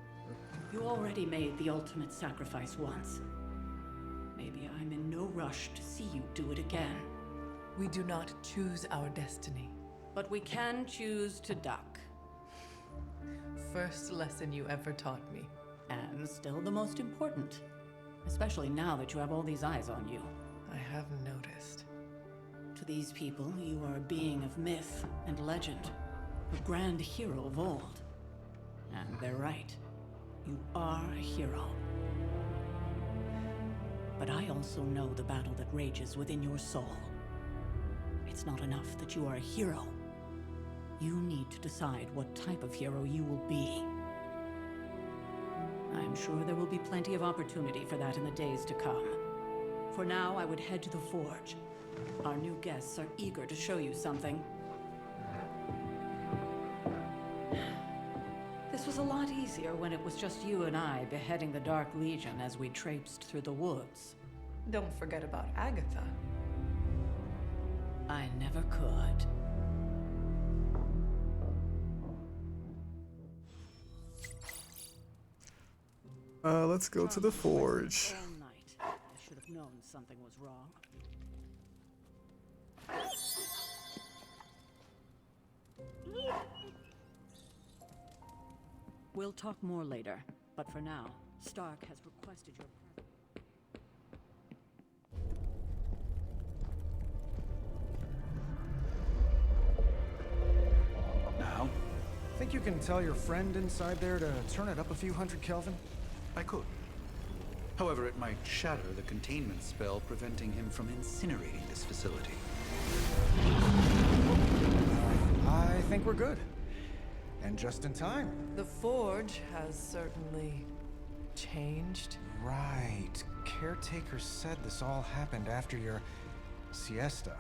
You already made the ultimate sacrifice once. Maybe I'm in no rush to see you do it again. We do not choose our destiny. But we can choose to duck. First lesson you ever taught me. And still the most important. Especially now that you have all these eyes on you. I have noticed. To these people, you are a being of myth and legend. A grand hero of old. And they're right. You are a hero. But I also know the battle that rages within your soul. It's not enough that you are a hero. You need to decide what type of hero you will be. I'm sure there will be plenty of opportunity for that in the days to come. For now, I would head to the forge. Our new guests are eager to show you something. This was a lot easier when it was just you and I beheading the Dark Legion as we traipsed through the woods. Don't forget about Agatha. I never could. Let's go to the forge. All night. I should have known something was wrong. We'll talk more later, but for now, Stark has requested your presence. Now? Think you can tell your friend inside there to turn it up a few hundred Kelvin? I could. However, it might shatter the containment spell preventing him from incinerating this facility. I think we're good. And just in time. The Forge has certainly changed. Right. Caretaker said this all happened after your siesta.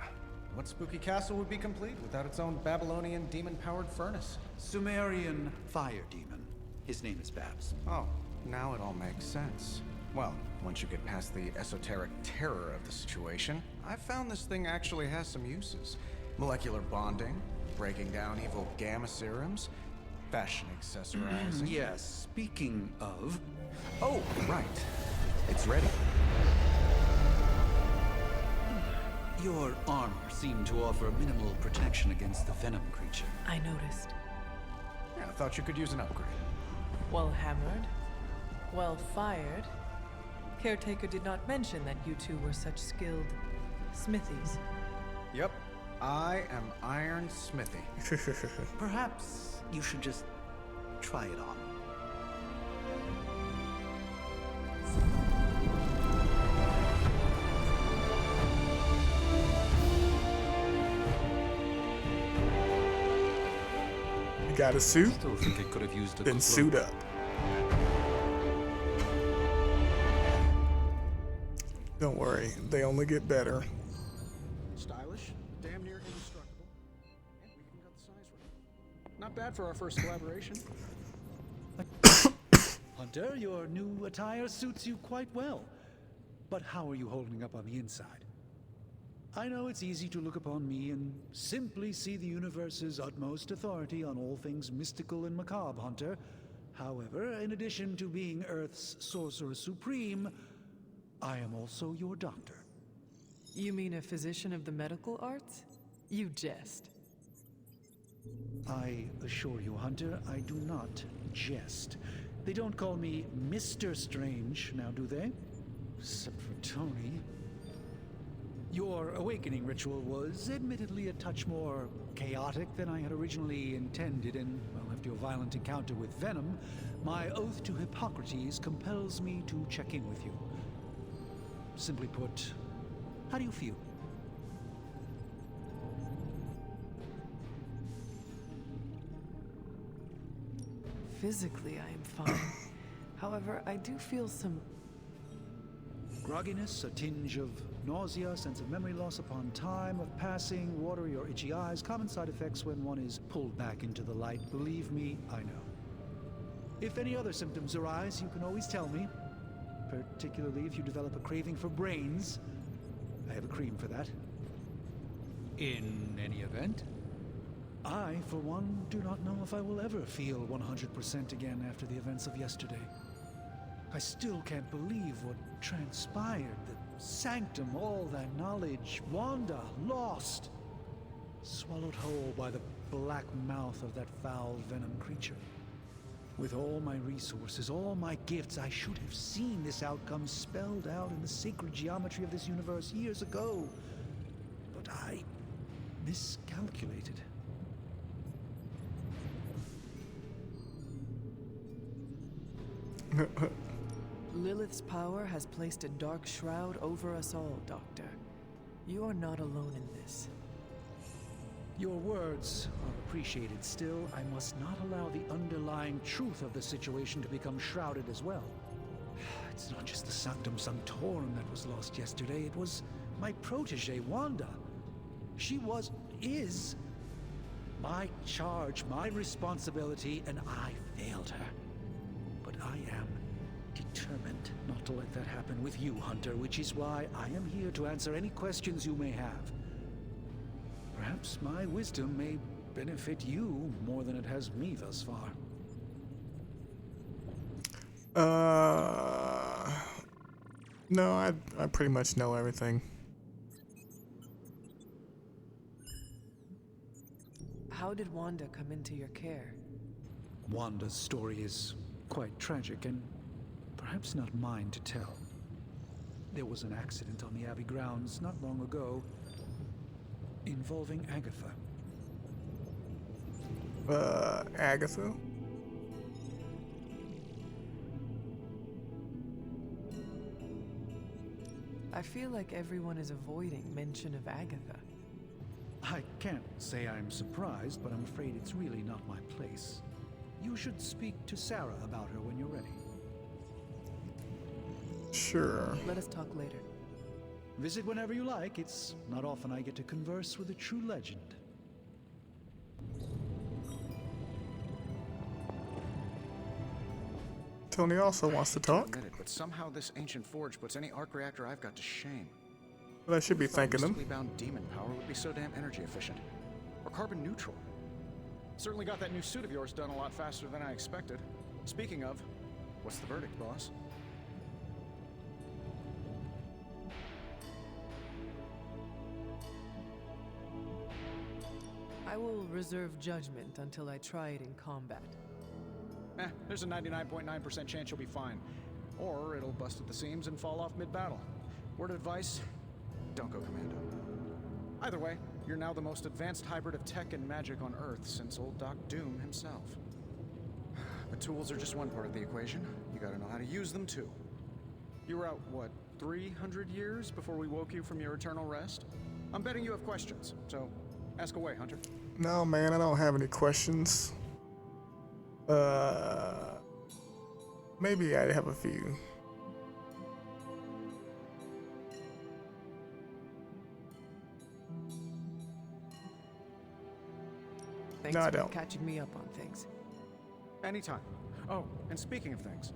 What spooky castle would be complete without its own Babylonian demon-powered furnace? Sumerian fire demon. His name is Babs. Oh, now it all makes sense. Well, once you get past the esoteric terror of the situation, I've found this thing actually has some uses. Molecular bonding, breaking down evil gamma serums, fashion accessorizing. Yes, speaking of... Oh, right. It's ready. Your armor seemed to offer minimal protection against the venom creature. I noticed. Yeah, I thought you could use an upgrade. Well hammered, well fired. Caretaker did not mention that you two were such skilled smithies. Yep, I am Iron Smithy. Perhaps you should just try it on. You got a suit? Still think it could have used a then cloak. suit up. Don't worry, they only get better. Stylish, damn near indestructible, and we even got the size right. Not bad for our first collaboration. Hunter, your new attire suits you quite well. But how are you holding up on the inside? I know it's easy to look upon me and simply see the universe's utmost authority on all things mystical and macabre, Hunter. However, in addition to being Earth's Sorcerer Supreme, I am also your doctor. You mean a physician of the medical arts? You jest. I assure you, Hunter, I do not jest. They don't call me Mr. Strange, now do they? Except for Tony. Your awakening ritual was admittedly a touch more chaotic than I had originally intended, and, well, after your violent encounter with Venom, my oath to Hippocrates compels me to check in with you. Simply put, how do you feel? Physically, I am fine. However, I do feel some... Grogginess, a tinge of nausea, sense of memory loss upon time of passing, watery or itchy eyes, common side effects when one is pulled back into the light. Believe me, I know. If any other symptoms arise, you can always tell me. Particularly if you develop a craving for brains. I have a cream for that. In any event, I, for one, do not know if I will ever feel 100% again after the events of yesterday. I still can't believe what transpired. The sanctum, all that knowledge, Wanda, lost. Swallowed whole by the black mouth of that foul venom creature. With all my resources, all my gifts, I should have seen this outcome spelled out in the sacred geometry of this universe years ago. But I miscalculated. Lilith's power has placed a dark shroud over us all, Doctor. You are not alone in this. Your words are appreciated. Still, I must not allow the underlying truth of the situation to become shrouded as well. It's not just the Sanctum Sanctorum that was lost yesterday. It was my protege, Wanda. She is my charge, my responsibility, and I failed her. But I am determined not to let that happen with you, Hunter, which is why I am here to answer any questions you may have. Perhaps my wisdom may benefit you more than it has me thus far. No, I pretty much know everything. How How did Wanda come into your care? Wanda's story is quite tragic and perhaps not mine to tell. There was an accident on the Abbey grounds not long ago involving Agatha. Agatha? I feel like everyone is avoiding mention of Agatha. I can't say I'm surprised, but I'm afraid it's really not my place. You should speak to Sarah about her when you're ready. Sure. Let us talk later. Visit whenever you like. It's not often I get to converse with a true legend. Tony also wants to talk. Admit it, but somehow this ancient forge puts any arc reactor I've got to shame. Well, I should be thanking them. Mystically bound demon power would be so damn energy efficient. Or carbon neutral. Certainly got that new suit of yours done a lot faster than I expected. Speaking of, what's the verdict, boss? I will reserve judgment until I try it in combat. There's a 99.9% chance you'll be fine. Or it'll bust at the seams and fall off mid-battle. Word of advice, don't go commando. Either way, you're now the most advanced hybrid of tech and magic on Earth since old Doc Doom himself. But tools are just one part of the equation. You gotta know how to use them too. You were out, what, 300 years before we woke you from your eternal rest? I'm betting you have questions, so ask away, Hunter. No, man, I don't have any questions. Maybe I have a few. Thanks No, I for don't. catching me up on things. Anytime. Oh, and speaking of things,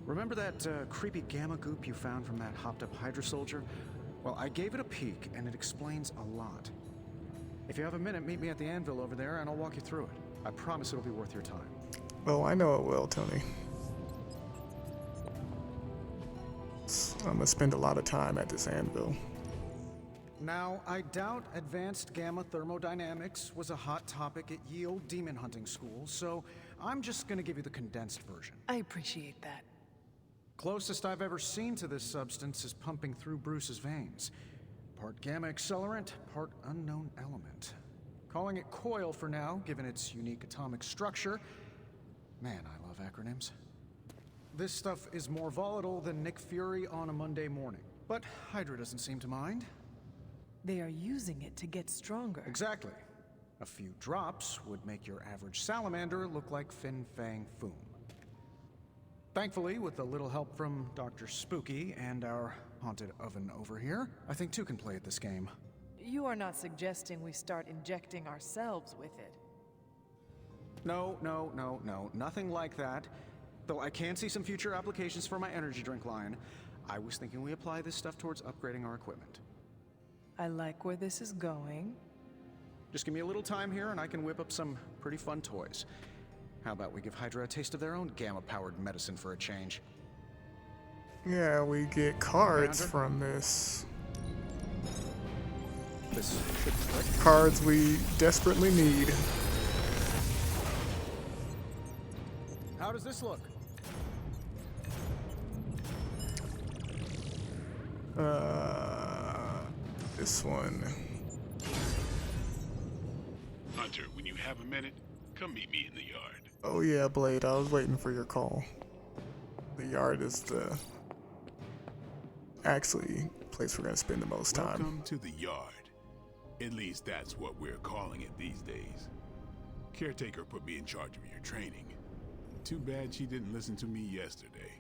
remember that creepy gamma goop you found from that hopped-up Hydra soldier? Well, I gave it a peek, and it explains a lot. If you have a minute, meet me at the anvil over there, and I'll walk you through it. I promise it'll be worth your time. Oh, I know it will, Tony. I'm gonna spend a lot of time at this anvil. Now, I doubt advanced gamma thermodynamics was a hot topic at ye old demon hunting school, so I'm just gonna give you the condensed version. I appreciate that. Closest I've ever seen to this substance is pumping through Bruce's veins. Part gamma accelerant, part unknown element. Calling it coil for now, given its unique atomic structure. Man, I love acronyms. This stuff is more volatile than Nick Fury on a Monday morning. But Hydra doesn't seem to mind. They are using it to get stronger. Exactly. A few drops would make your average salamander look like Fin Fang Foom. Thankfully, with a little help from Dr. Spooky and our haunted oven over here, I think two can play at this game. You are not suggesting we start injecting ourselves with it. No, nothing like that. Though I can see some future applications for my energy drink line. I was thinking we apply this stuff towards upgrading our equipment. I like where this is going. Just give me a little time here and I can whip up some pretty fun toys. How about we give Hydra a taste of their own gamma-powered medicine for a change? Yeah, we get cards Hunter? from this. This should click. Cards we desperately need. How does this look? This one. Hunter, when you have a minute, come meet me in the yard. Oh yeah, Blade, I was waiting for your call. The yard is the actually place we're gonna spend the most time. Welcome to the yard. At least that's what we're calling it these days. Caretaker put me in charge of your training. Too bad she didn't listen to me yesterday.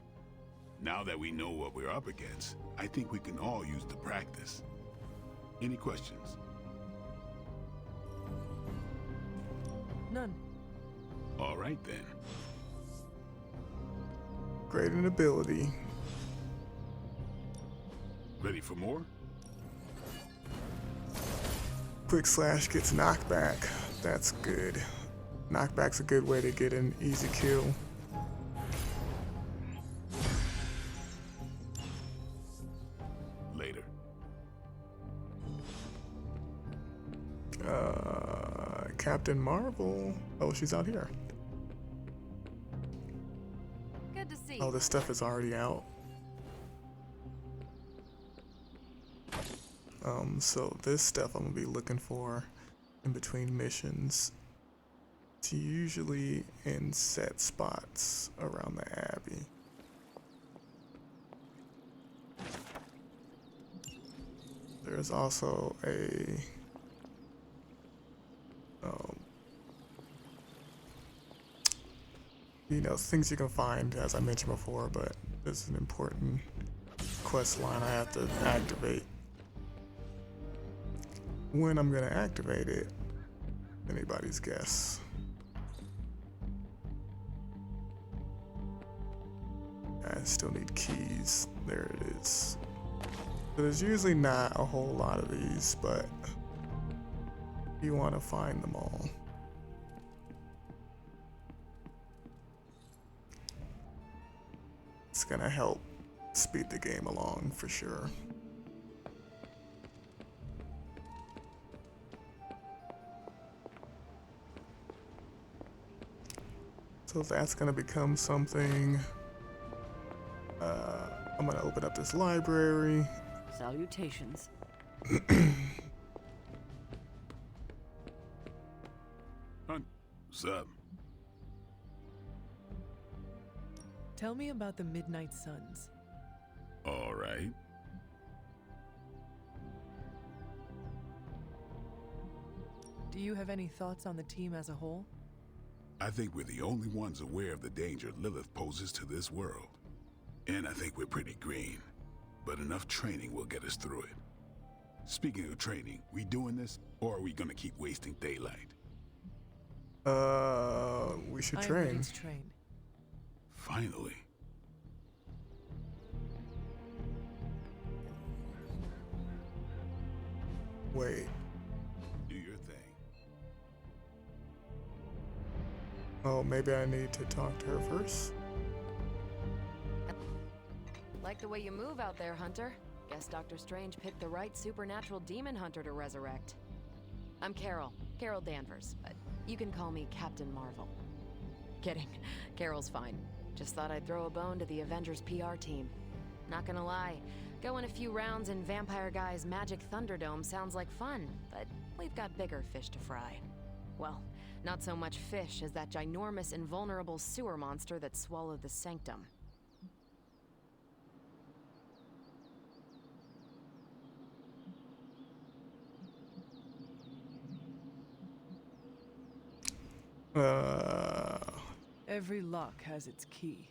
Now that we know what we're up against, I think we can all use the practice. Any questions? None. All right then. Great in ability. Ready for more? Quick slash gets knockback. That's good. Knockback's a good way to get an easy kill. Later. Captain Marvel. Oh, she's out here. Good to see you. Oh, this stuff is already out. So this stuff I'm gonna be looking for in between missions. It's usually in set spots around the Abbey. There's also a you know, things you can find, as I mentioned before, but there's an important quest line I have to activate. When I'm gonna activate it, anybody's guess. I still need keys. There it is. So there's usually not a whole lot of these, but you want to find them all. It's gonna help speed the game along for sure. So that's gonna become something. I'm gonna open up this library. Salutations. What's up? Tell me about the Midnight Suns. All right. Do you have any thoughts on the team as a whole? I think we're the only ones aware of the danger Lilith poses to this world. And I think we're pretty green. But enough training will get us through it. Speaking of training, we doing this, or are we gonna keep wasting daylight? We should I'm train. ready to train. Finally. Wait. Do your thing. Oh, maybe I need to talk to her first. Like the way you move out there, Hunter. Guess Dr. Strange picked the right supernatural demon hunter to resurrect. I'm Carol Danvers, but you can call me Captain Marvel. Kidding, Carol's fine. Just thought I'd throw a bone to the Avengers PR team. Not gonna lie, going a few rounds in Vampire Guy's Magic Thunderdome sounds like fun, but we've got bigger fish to fry. Well, not so much fish as that ginormous invulnerable sewer monster that swallowed the Sanctum. Every lock has its key.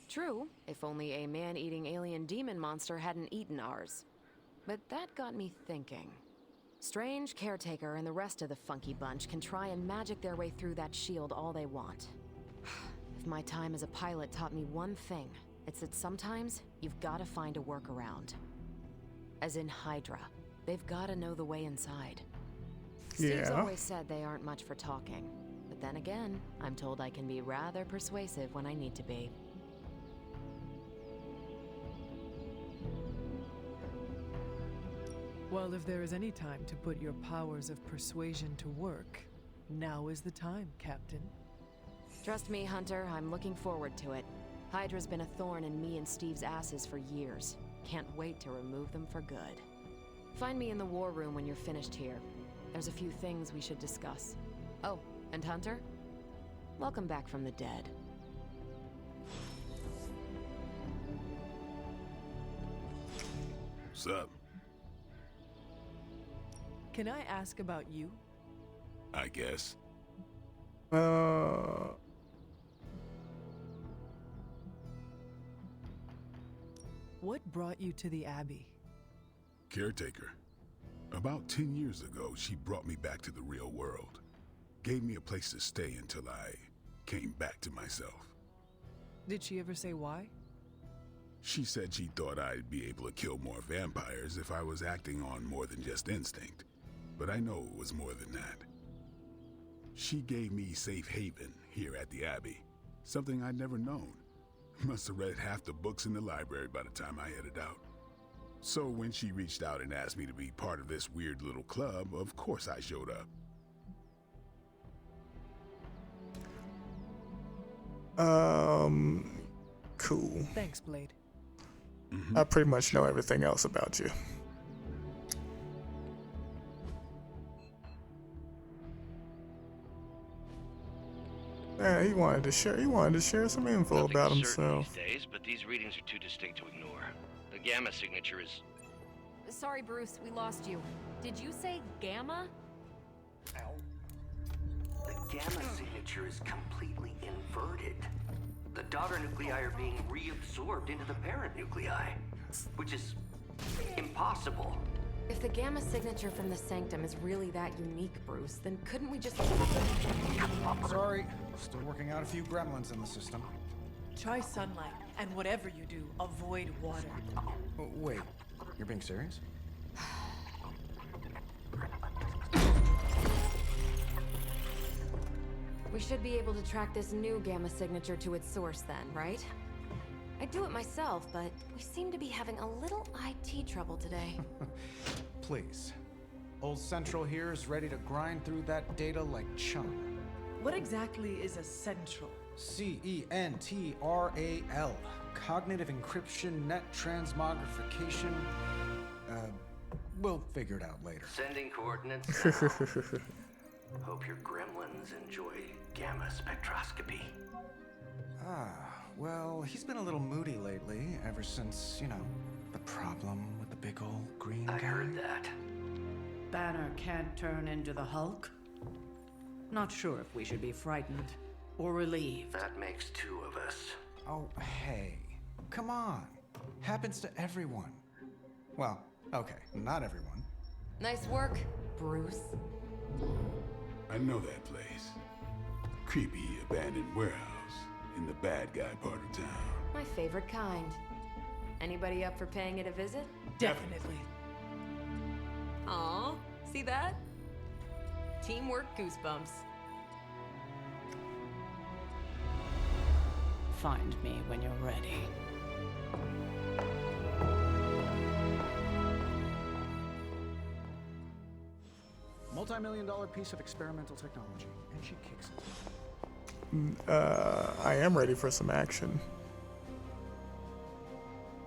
True, if only a man-eating alien demon monster hadn't eaten ours. But that got me thinking. Strange, Caretaker, and the rest of the funky bunch can try and magic their way through that shield all they want. If my time as a pilot taught me one thing, it's that sometimes you've gotta find a workaround. As in Hydra. They've gotta know the way inside. Steve's always said they aren't much for talking. But then again, I'm told I can be rather persuasive when I need to be. Well, if there is any time to put your powers of persuasion to work, now is the time, Captain. Trust me, Hunter, I'm looking forward to it. Hydra's been a thorn in me and Steve's asses for years. Can't wait to remove them for good. Find me in the war room when you're finished here. There's a few things we should discuss. Oh, and Hunter? Welcome back from the dead. What's up? Can I ask about you? I guess. What brought you to the Abbey? Caretaker. About 10 years ago, she brought me back to the real world. Gave me a place to stay until I came back to myself. Did she ever say why? She said she thought I'd be able to kill more vampires if I was acting on more than just instinct. But I know it was more than that. She gave me safe haven here at the Abbey. Something I'd never known. Must have read half the books in the library by the time I headed out. So when she reached out and asked me to be part of this weird little club, of course I showed up. Cool. Thanks, Blade. I pretty much know everything else about you. Yeah, he wanted to share some info Nothing about certain himself. these days, but these readings are too distinct to ignore. The gamma signature is... Sorry, Bruce, we lost you. Did you say gamma? The gamma signature is completely inverted. The daughter nuclei are being reabsorbed into the parent nuclei, which is impossible. If the gamma signature from the Sanctum is really that unique, Bruce, then couldn't we just... Sorry, still working out a few gremlins in the system. Try sunlight, and whatever you do, avoid water. Oh, wait, you're being serious? We should be able to track this new gamma signature to its source then, right? I'd do it myself, but we seem to be having a little IT trouble today. Please. Old Central here is ready to grind through that data like chum. What exactly is a central? CENTRAL. Cognitive encryption, net transmogrification. We'll figure it out later. Sending coordinates. Hope your gremlins enjoy gamma spectroscopy. Well, he's been a little moody lately, ever since, the problem with the big old green guy. I heard that. Banner can't turn into the Hulk? Not sure if we should be frightened or relieved. That makes two of us. Oh, hey. Come on. Happens to everyone. Well, okay, not everyone. Nice work, Bruce. I know that place. Creepy abandoned warehouse in the bad guy part of town. My favorite kind. Anybody up for paying it a visit? Definitely. Aw, see that? Teamwork goosebumps. Find me when you're ready. Multi-million-dollar piece of experimental technology, and she kicks it. I am ready for some action.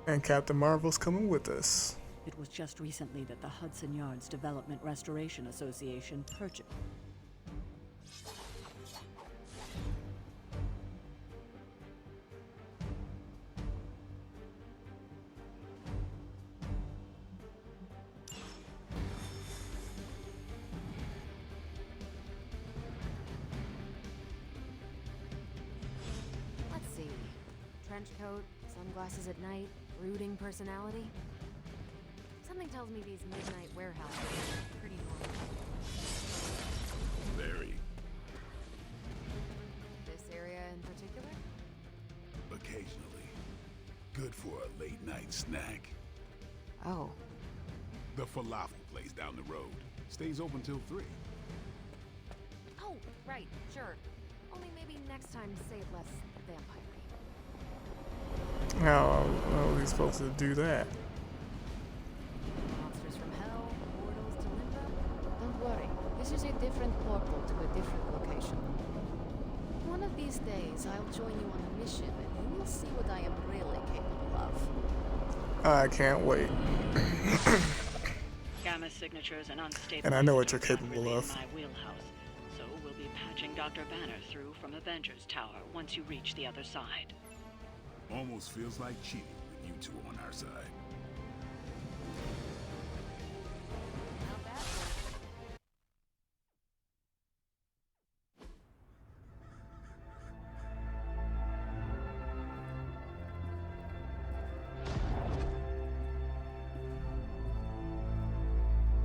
And Captain Marvel's coming with us. It was just recently that the Hudson Yards Development Restoration Association purchased. Let's see. Trench coat, sunglasses at night, brooding personality. Something tells me these midnight warehouses are pretty normal. Very. This area in particular? Occasionally. Good for a late night snack. Oh. The falafel place down the road. Stays open till 3. Oh, right, sure. Only maybe next time say it less vampire-y. How are we supposed to do that? Monsters from hell, portals to limbo. Don't worry, this is a different portal to a different location. One of these days, I'll join you on a mission and you will see what I am really capable of. I can't wait. Gamma signatures and unstable. And I know what you're systems capable really of. in my wheelhouse, so we'll be patching Dr. Banner through from Avengers Tower once you reach the other side. Almost feels like cheating with you two on our side. Not bad.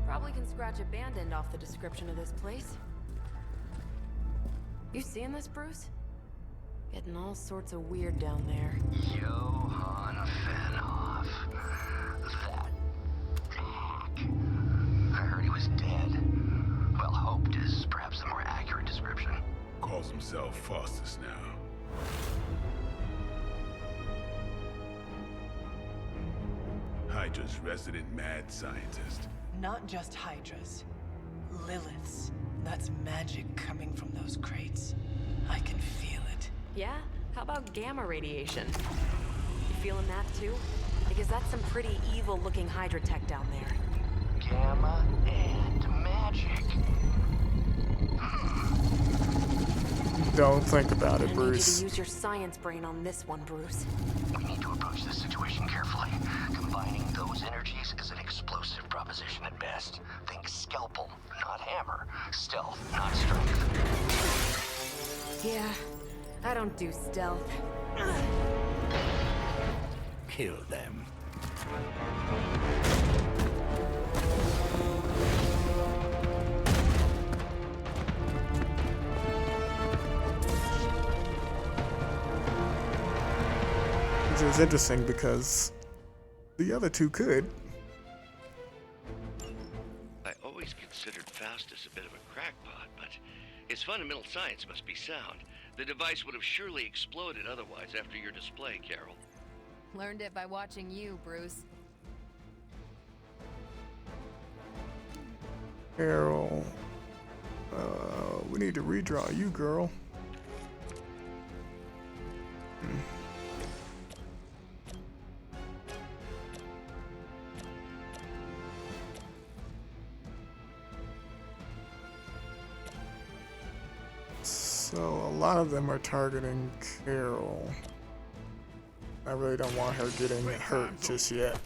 Probably can scratch a band end off the description of this place. You seeing this, Bruce? Getting all sorts of weird down there. Johann Fenhoff. That hack. I heard he was dead. Well, hoped is perhaps a more accurate description. Calls himself Faustus now. Hydra's resident mad scientist. Not just Hydras. Liliths. That's magic coming from those crates. I can feel it. Yeah? How about gamma radiation? You feeling that too? Because that's some pretty evil-looking Hydra tech down there. Gamma and magic. Don't think about it, I need you Bruce. to use your science brain on this one, Bruce. We need to approach this situation carefully. Combining those energies is an explosive proposition at best. Think scalpel, not hammer. Stealth, not strength. Yeah, I don't do stealth. Kill them. Which is interesting because the other two could. I always considered Faustus a bit of a crackpot, but his fundamental science must be sound. The device would have surely exploded otherwise after your display, Carol. Learned it by watching you, Bruce. Carol, we need to redraw you, girl. So a lot of them are targeting Carol. I really don't want her getting hurt just yet.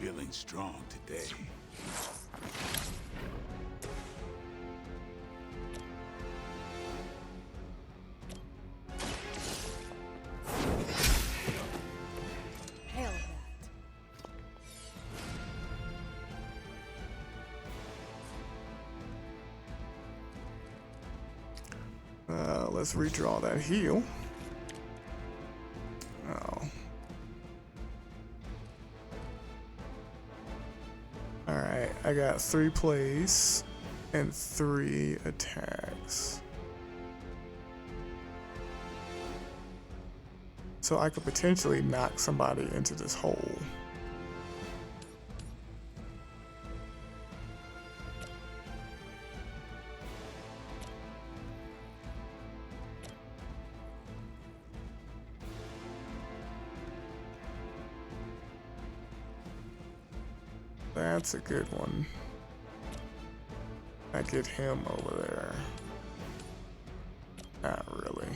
Feeling strong today. Hell Let's redraw that heal. Oh. Alright, I got 3 plays and 3 attacks. So I could potentially knock somebody into this hole. That's a good one. I get him over there. Not really.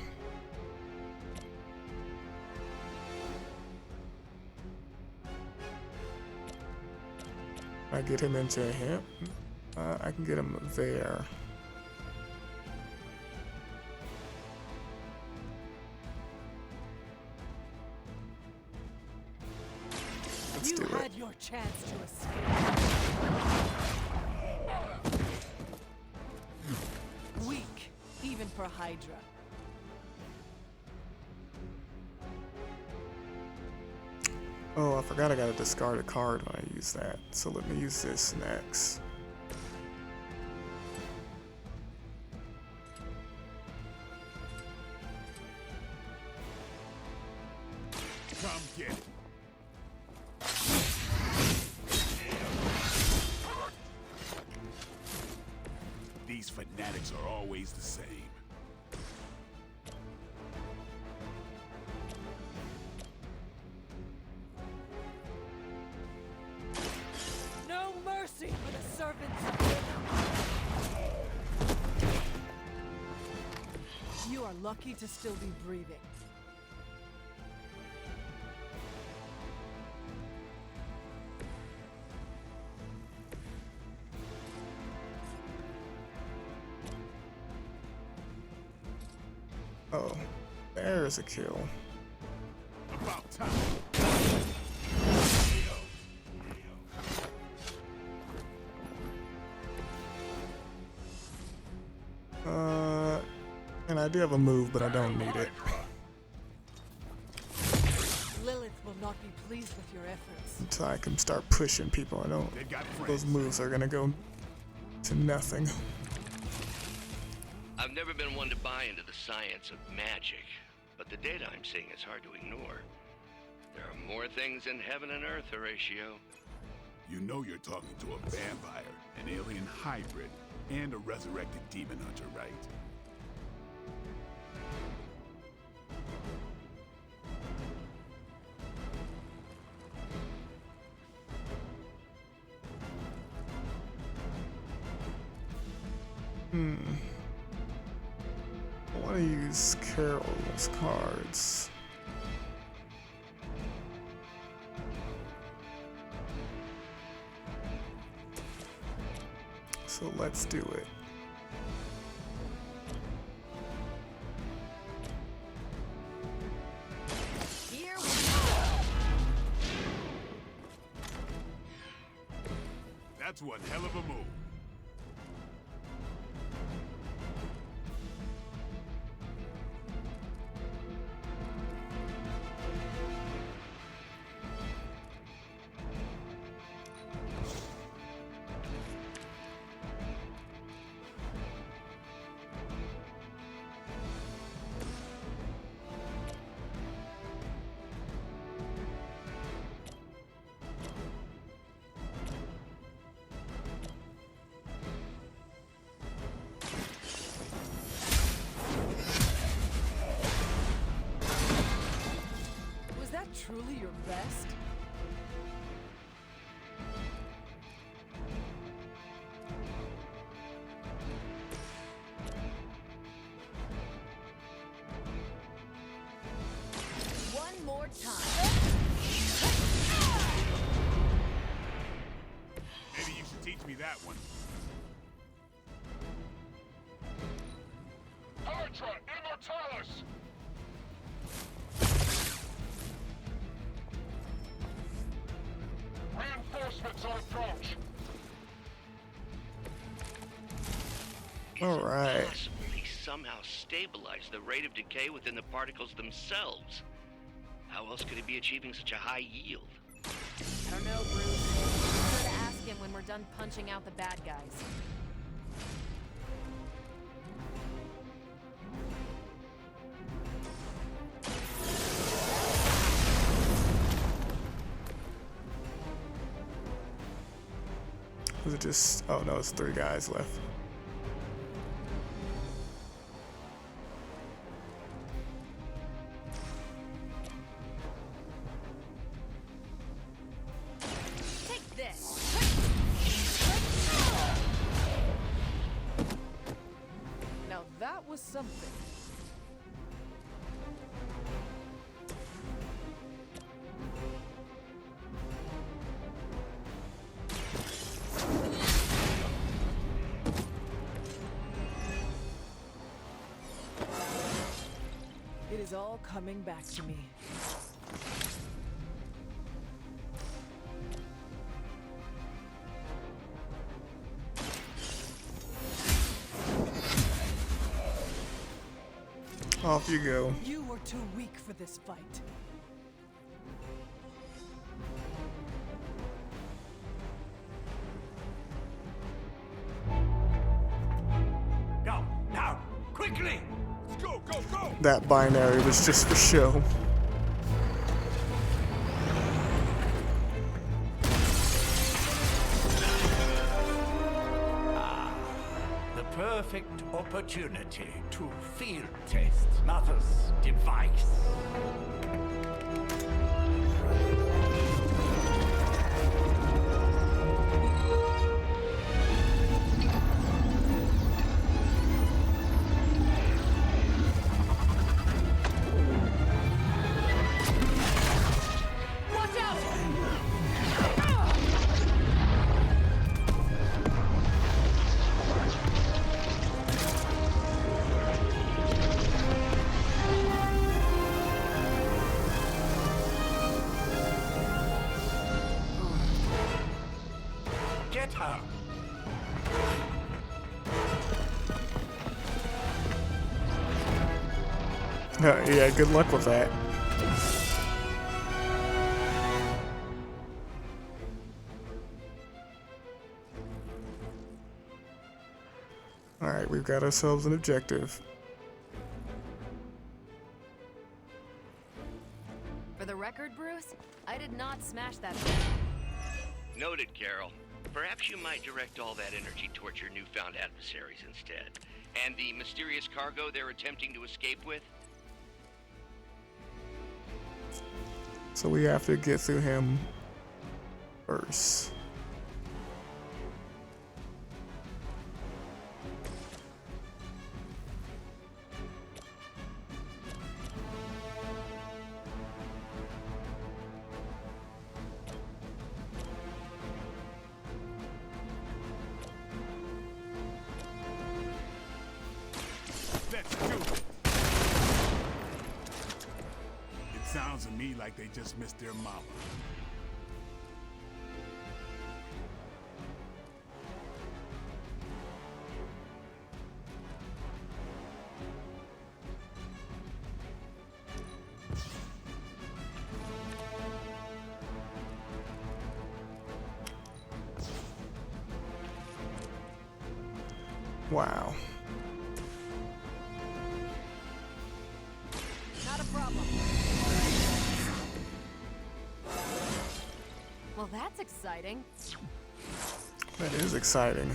I get him into him. I can get him there. Let's do it. Your chance to escape. Weak, even for Hydra. Oh, I forgot I gotta discard a card when I use that. So let me use this next. Come get it. These fanatics are always the same. No mercy for the servants of Eden. You are lucky to still be breathing. Oh, there's a kill. About time. And I do have a move, but I don't need it. Lilith will not be pleased with your efforts. Until I can start pushing people. I don't. Those moves are gonna go to nothing. I've never been one to buy into the science of magic, but the data I'm seeing is hard to ignore. There are more things in heaven and earth, Horatio. You know you're talking to a vampire, an alien hybrid, and a resurrected demon hunter, right? I want to use Carol's cards. So let's do it. Here we go. That's one hell of a move. Was that truly your best? One more time. Maybe you should teach me that one. Hydra Immortalis! Reinforcements on approach. All right. Possibly somehow stabilize the rate of decay within the particles themselves. How else could it be achieving such a high yield? I don't know, Bruce. Be sure to ask him when we're done punching out the bad guys. Was it just... Oh no, it's 3 guys left. Take this. Now that was something. It is all coming back to me. Off you go. You were too weak for this fight. Go, now, quickly! Let's go, go, go! That binary was just for show. The perfect opportunity to field test Mother's device. Watch out! Get her! Yeah, good luck with that. Alright, we've got ourselves an objective. For the record, Bruce, I did not smash that thing. Noted, Carol. Perhaps you might direct all that energy towards your newfound adversaries instead. And the mysterious cargo they're attempting to escape with? So we have to get through him first. Let's do it. It sounds to me like they just missed their mama. Wow. Not a problem. Well, that's exciting. That is exciting.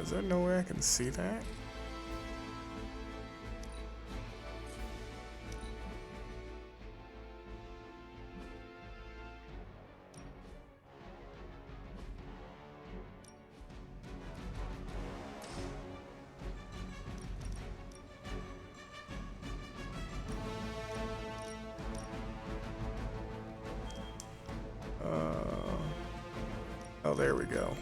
Is there no way I can see that? Oh, there we go.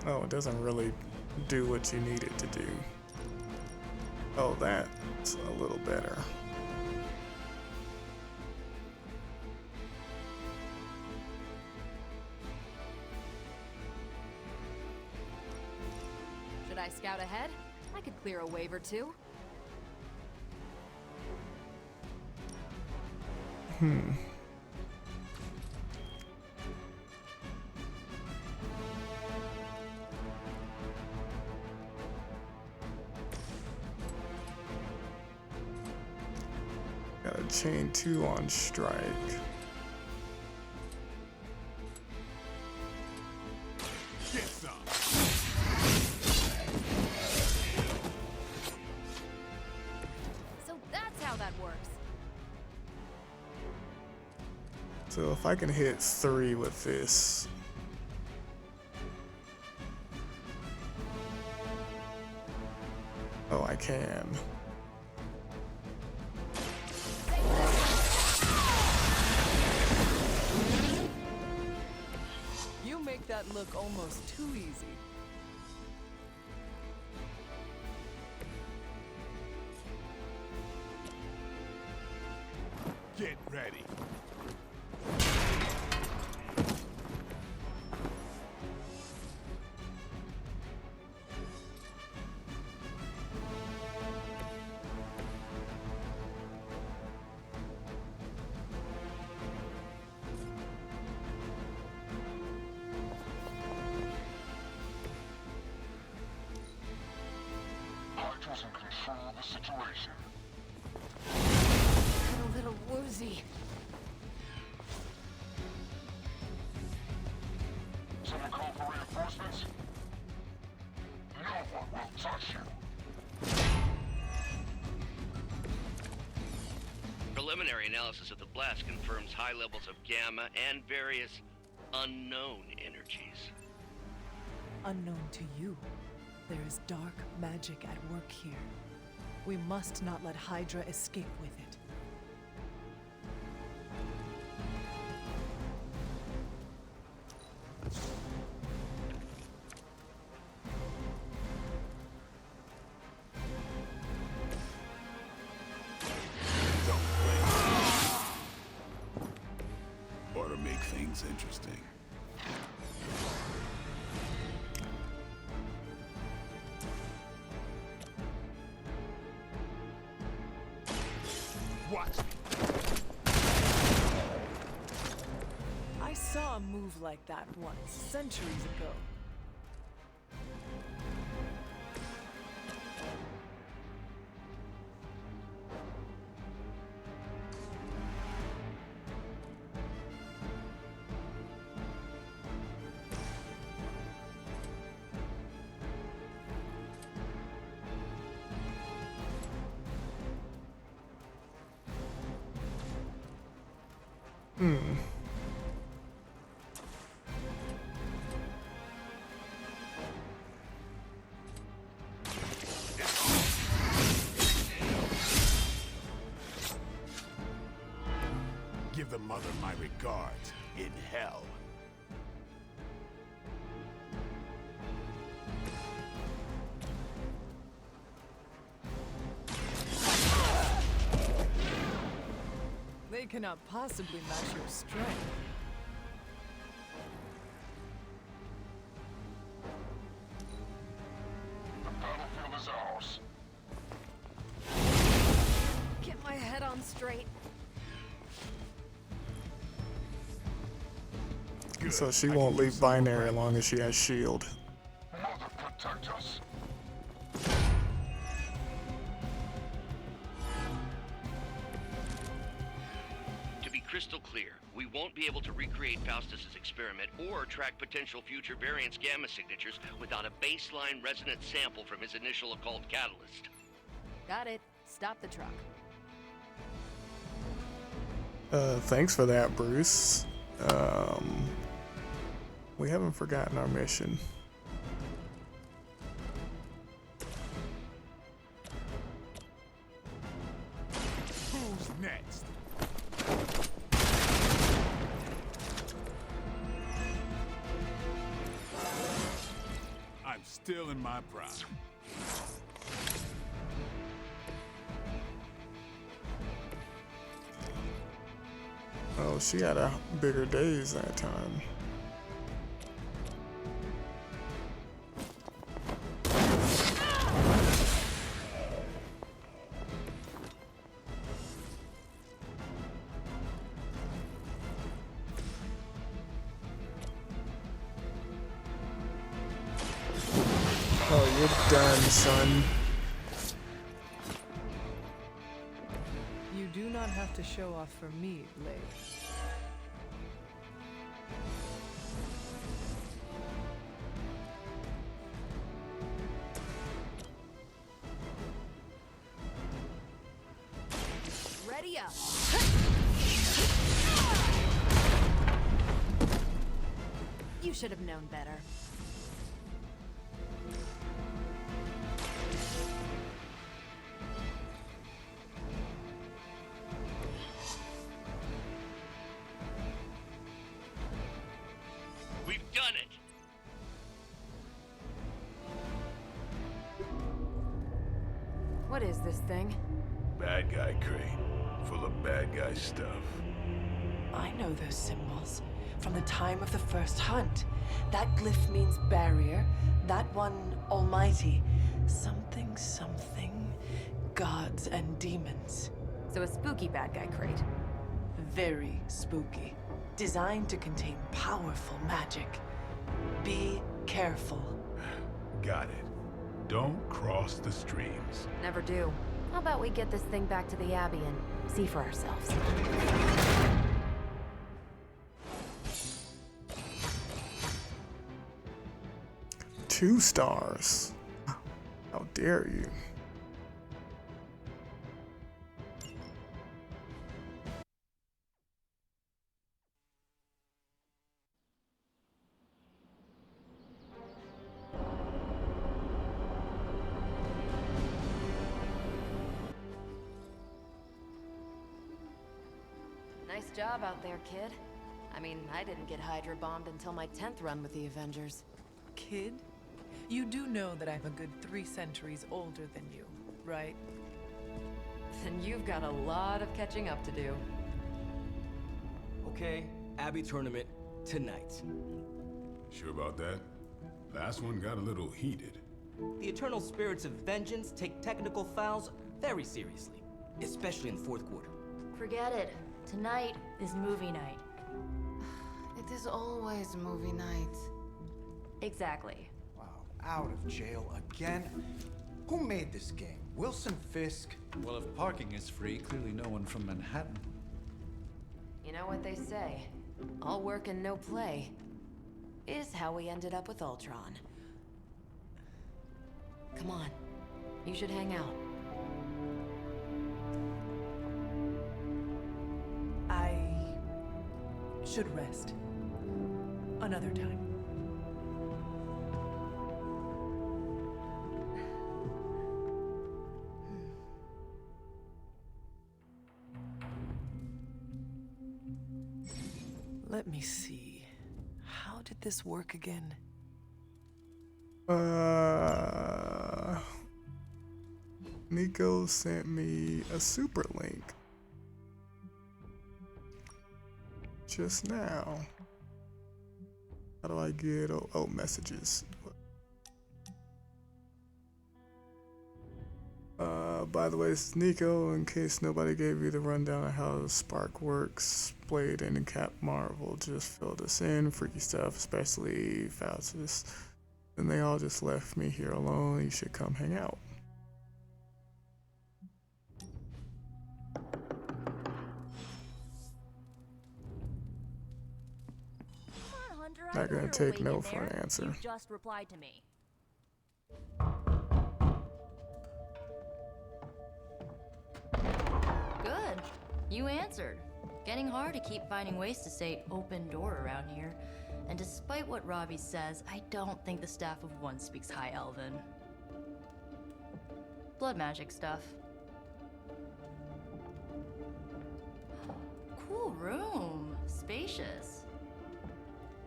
Oh, it doesn't really do what you need it to do. Oh, that's a little better. Should I scout ahead? I could clear a wave or two. Got a chain 2 on strike. Get some. So that's how that works. So if I can hit 3 with this. Oh, I can. You make that look almost too easy. Get ready. Hydra's in control of the situation. I'm a little woozy. Someone call for reinforcements? No one will touch you. Preliminary analysis of the blast confirms high levels of gamma and various unknown energies. Unknown to you, there is dark magic at work here. We must not let Hydra escape with it. Watch me. I saw a move like that once, centuries ago. Give the mother my regards in hell. They cannot possibly match your strength. The battlefield is ours. Get my head on straight. So she won't leave binary as long as she has shield. Mother, protect us. To be crystal clear, we won't be able to recreate Faustus's experiment or track potential future variants' gamma signatures without a baseline resonant sample from his initial occult catalyst. Got it. Stop the truck. Thanks for that, Bruce. We haven't forgotten our mission. Who's next? I'm still in my prime. Oh, she had a bigger days that time. Oh, you're done, son. You do not have to show off for me, Blade. Ready up. You should have known better. We've done it! What is this thing? Bad guy crate, full of bad guy stuff. I know those symbols from the time of the first hunt. That glyph means barrier, that one almighty. Something, something, gods and demons. So a spooky bad guy crate. Very spooky. Designed to contain powerful magic. Be careful. Got it. Don't cross the streams. Never do. How about we get this thing back to the Abbey and see for ourselves? 2 stars. How dare you? Nice job out there, kid. I mean, I didn't get Hydra bombed until my 10th run with the Avengers. Kid? You do know that I'm a good 3 centuries older than you, right? Then you've got a lot of catching up to do. Okay, Abbey tournament tonight. Sure about that? Last one got a little heated. The eternal spirits of vengeance take technical fouls very seriously, especially in the fourth quarter. Forget it. Tonight is movie night. It is always movie night. Exactly. Wow, out of jail again? Who made this game? Wilson Fisk? Well, if parking is free, clearly no one from Manhattan. You know what they say? All work and no play is how we ended up with Ultron. Come on. You should hang out. I should rest. Another time. Let me see. How did this work again? Nico sent me a super link just now. How do I get messages? By the way, it's Nico. In case nobody gave you the rundown of how the Spark works, Blade and Cap Marvel just filled us in. Freaky stuff, especially Faustus. Then they all just left me here alone. You should come hang out. Not gonna take no for an answer. You just replied to me. Good. You answered. Getting hard to keep finding ways to say open door around here. And despite what Robbie says, I don't think the staff of One speaks High Elven. Blood magic stuff. Cool room. Spacious.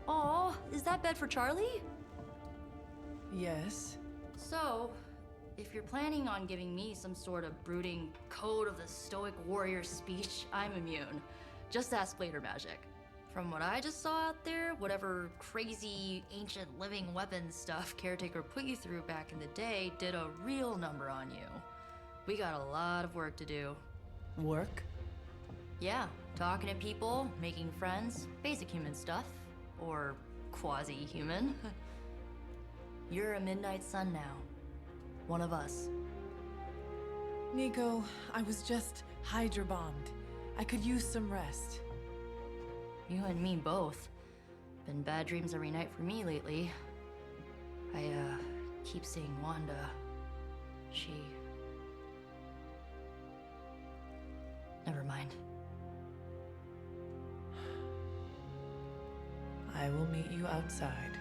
Aw, is that bed for Charlie? Yes. So, if you're planning on giving me some sort of brooding code of the stoic warrior speech, I'm immune. Just ask Blader Magic. From what I just saw out there, whatever crazy ancient living weapons stuff Caretaker put you through back in the day did a real number on you. We got a lot of work to do. Work? Yeah, talking to people, making friends, basic human stuff. Or quasi-human. You're a Midnight Sun now. One of us. Nico, I was just Hydra bombed. I could use some rest. You and me both. Been bad dreams every night for me lately. I, keep seeing Wanda. She... Never mind. I will meet you outside.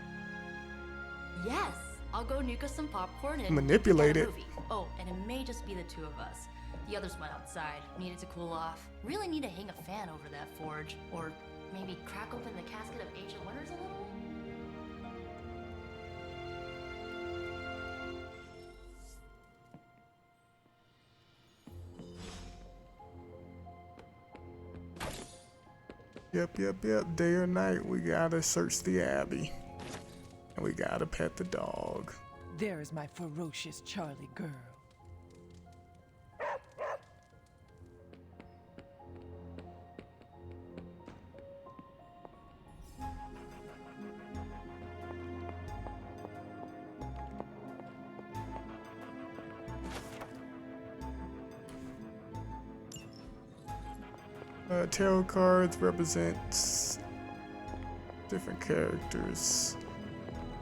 Yes! I'll go nuke us some popcorn and Manipulate get a it. movie. Oh, and it may just be the two of us. The others went outside, needed to cool off. Really need to hang a fan over that forge. Or maybe crack open the casket of Ancient Wonders a little? Yep. Day or night, we gotta search the Abbey. And we gotta pet the dog. There is my ferocious Charlie girl. Tarot cards represent different characters.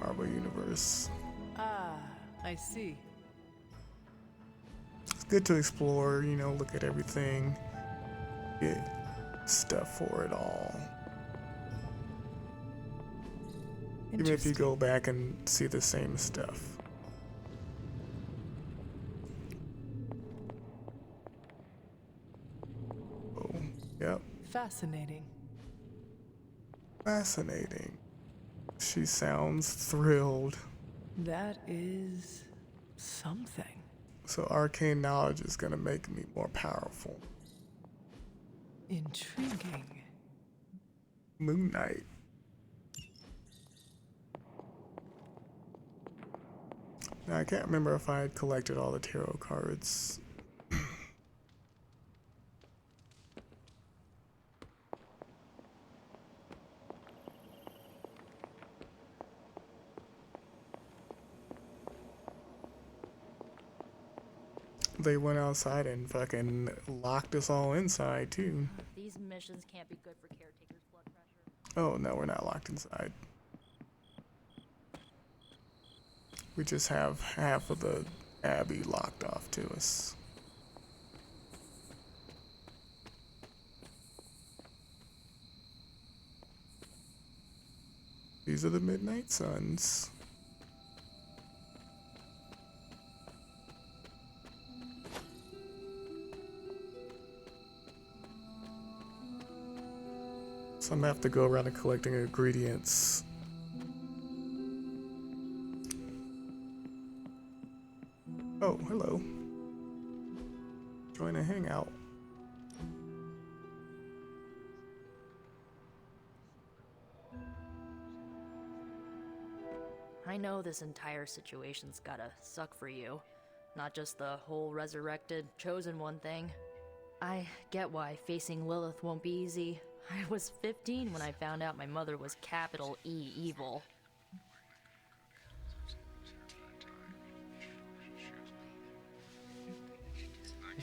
Marvel Universe. Ah, I see. It's good to explore, you know, look at everything, get stuff for it all. Even if you go back and see the same stuff. Oh, yep. Fascinating. Fascinating. She sounds thrilled. That is something. So arcane knowledge is gonna make me more powerful. Intriguing. Moon Knight. Now I can't remember if I had collected all the tarot cards. They went outside and fucking locked us all inside too. These missions can't be good for caretaker's blood pressure. Oh no, we're not locked inside. We just have half of the Abbey locked off to us. These are the Midnight Suns. So I'm gonna have to go around and collecting ingredients. Oh, hello. Join a hangout. I know this entire situation's gotta suck for you. Not just the whole resurrected, chosen one thing. I get why facing Lilith won't be easy. I was 15 when I found out my mother was capital E evil.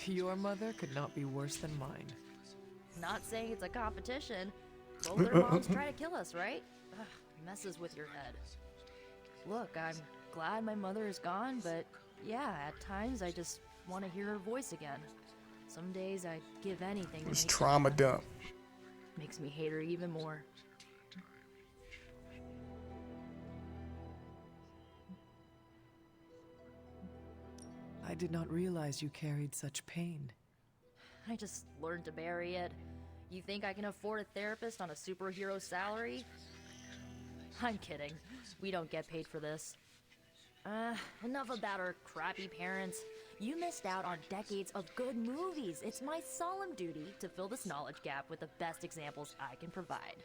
Your mother could not be worse than mine. Not saying it's a competition. Both our moms try to kill us, right? Ugh, messes with your head. Look, I'm glad my mother is gone, but yeah, at times I just want to hear her voice again. Some days I'd give anything to It's make trauma her dump. Makes me hate her even more. I did not realize you carried such pain. I just learned to bury it. You think I can afford a therapist on a superhero salary? I'm kidding. We don't get paid for this. Enough about our crappy parents. You missed out on decades of good movies. It's my solemn duty to fill this knowledge gap with the best examples I can provide.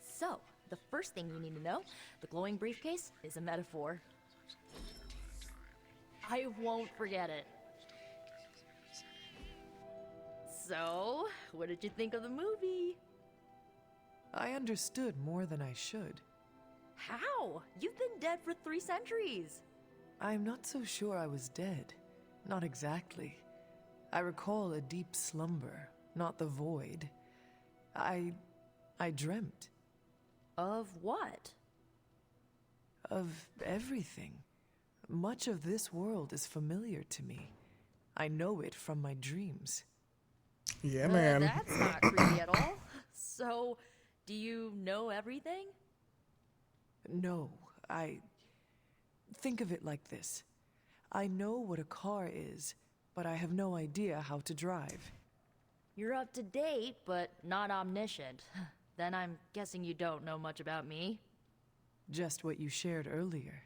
So, the first thing you need to know, the glowing briefcase is a metaphor. I won't forget it. So, what did you think of the movie? I understood more than I should. How? You've been dead for 3 centuries. I'm not so sure I was dead. Not exactly. I recall a deep slumber, not the void. I dreamt. Of what? Of everything. Much of this world is familiar to me. I know it from my dreams. Yeah, man. That's not creepy at all. So, do you know everything? No, think of it like this. I know what a car is, but I have no idea how to drive. You're up to date, but not omniscient. Then I'm guessing you don't know much about me. Just what you shared earlier.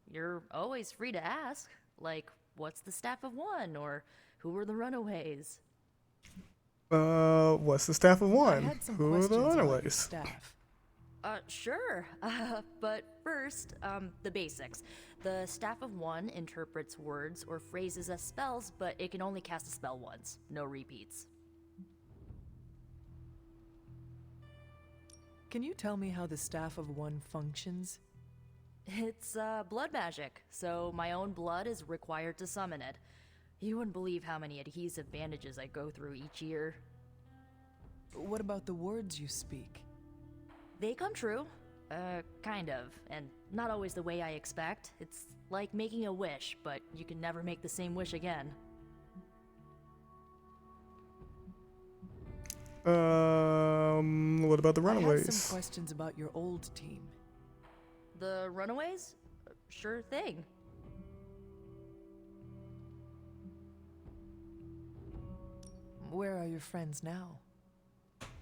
You're always free to ask. Like, what's the Staff of One? Or who were the Runaways? What's the Staff of One? I had some Who are the questions about your Runaways? staff. Sure. But first, the basics. The Staff of One interprets words or phrases as spells, but it can only cast a spell once. No repeats. Can you tell me how the Staff of One functions? It's, blood magic, so my own blood is required to summon it. You wouldn't believe how many adhesive bandages I go through each year. What about the words you speak? They come true. Kind of. And not always the way I expect. It's like making a wish, but you can never make the same wish again. What about the I Runaways? have some questions about your old team. The Runaways? Sure thing. Where are your friends now?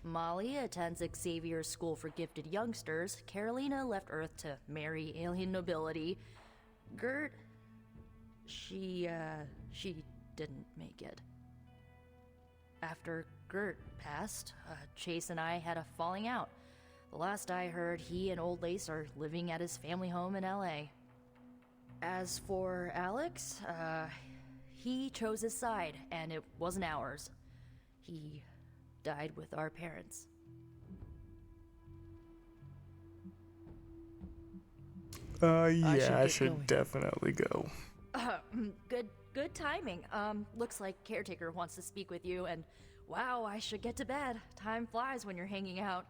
Molly attends Xavier's School for Gifted Youngsters. Carolina left Earth to marry alien nobility. Gert... She didn't make it. After Gert passed, Chase and I had a falling out. The last I heard, he and Old Lace are living at his family home in LA. As for Alex, he chose his side, and it wasn't ours. He died with our parents. Yeah, I should definitely go. Good timing. Looks like Caretaker wants to speak with you, and wow, I should get to bed. Time flies when you're hanging out.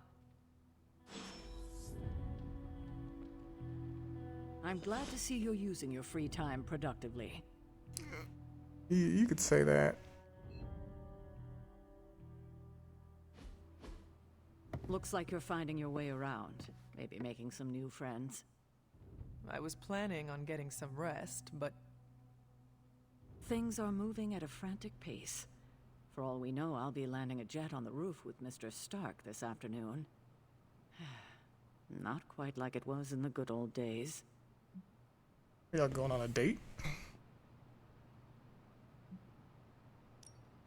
I'm glad to see you're using your free time productively. You could say that. Looks like you're finding your way around. Maybe making some new friends. I was planning on getting some rest, but... Things are moving at a frantic pace. For all we know, I'll be landing a jet on the roof with Mr. Stark this afternoon. Not quite like it was in the good old days. Y'all going on a date?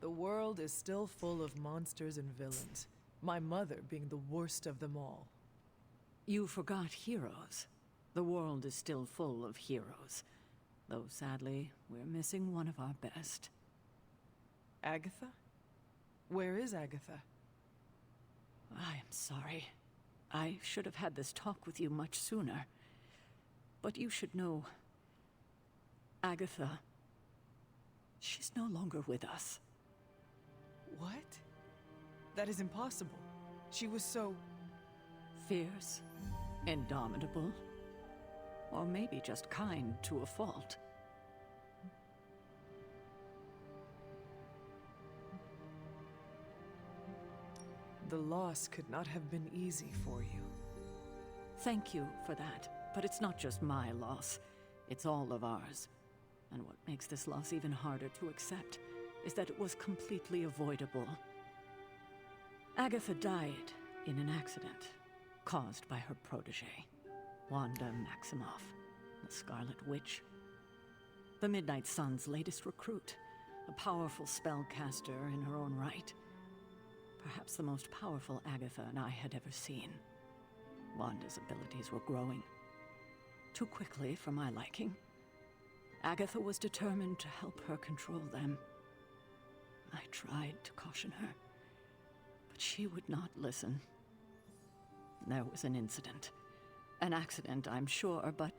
The world is still full of monsters and villains, my mother being the worst of them all. You forgot heroes. The world is still full of heroes. Though sadly, we're missing one of our best. Agatha? Where is Agatha? I am sorry. I should have had this talk with you much sooner. But you should know... Agatha... She's no longer with us. What? That is impossible. She was so... fierce, indomitable, or maybe just kind to a fault. The loss could not have been easy for you. Thank you for that, but it's not just my loss. It's all of ours. And what makes this loss even harder to accept is that it was completely avoidable. Agatha died in an accident caused by her protege, Wanda Maximoff, the Scarlet Witch. The Midnight Sun's latest recruit, a powerful spellcaster in her own right. Perhaps the most powerful Agatha and I had ever seen. Wanda's abilities were growing. Too quickly for my liking. Agatha was determined to help her control them. I tried to caution her, but she would not listen. There was an incident. An accident, I'm sure, but...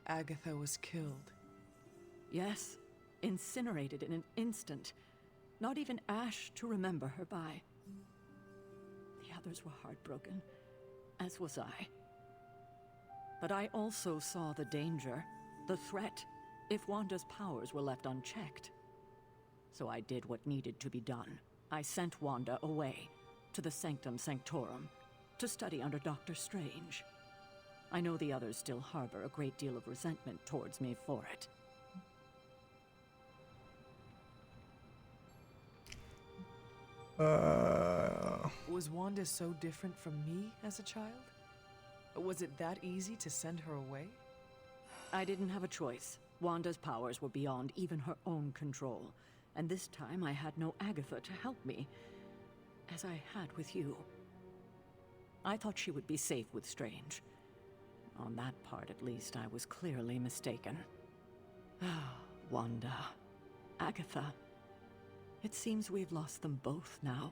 Agatha was killed. Yes, incinerated in an instant. Not even ash to remember her by. The others were heartbroken, as was I. But I also saw the danger, the threat, if Wanda's powers were left unchecked. So I did what needed to be done. I sent Wanda away, to the Sanctum Sanctorum, to study under Doctor Strange. I know the others still harbor a great deal of resentment towards me for it. Was Wanda so different from me as a child? Was it that easy to send her away? I didn't have a choice. Wanda's powers were beyond even her own control. And this time I had no Agatha to help me, as I had with you. I thought she would be safe with Strange. On that part, at least, I was clearly mistaken. Wanda. Agatha. It seems we've lost them both now.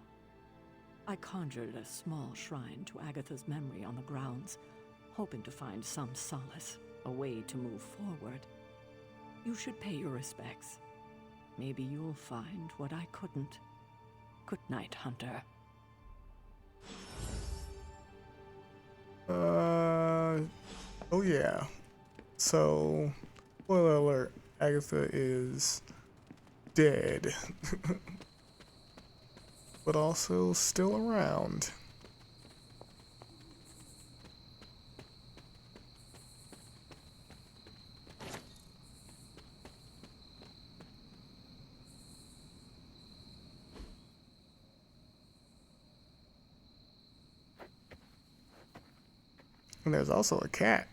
I conjured a small shrine to Agatha's memory on the grounds, hoping to find some solace, a way to move forward. You should pay your respects. Maybe you'll find what I couldn't. Good night, Hunter. Oh yeah. So, spoiler alert, Agatha is dead. But also still around. And there's also a cat.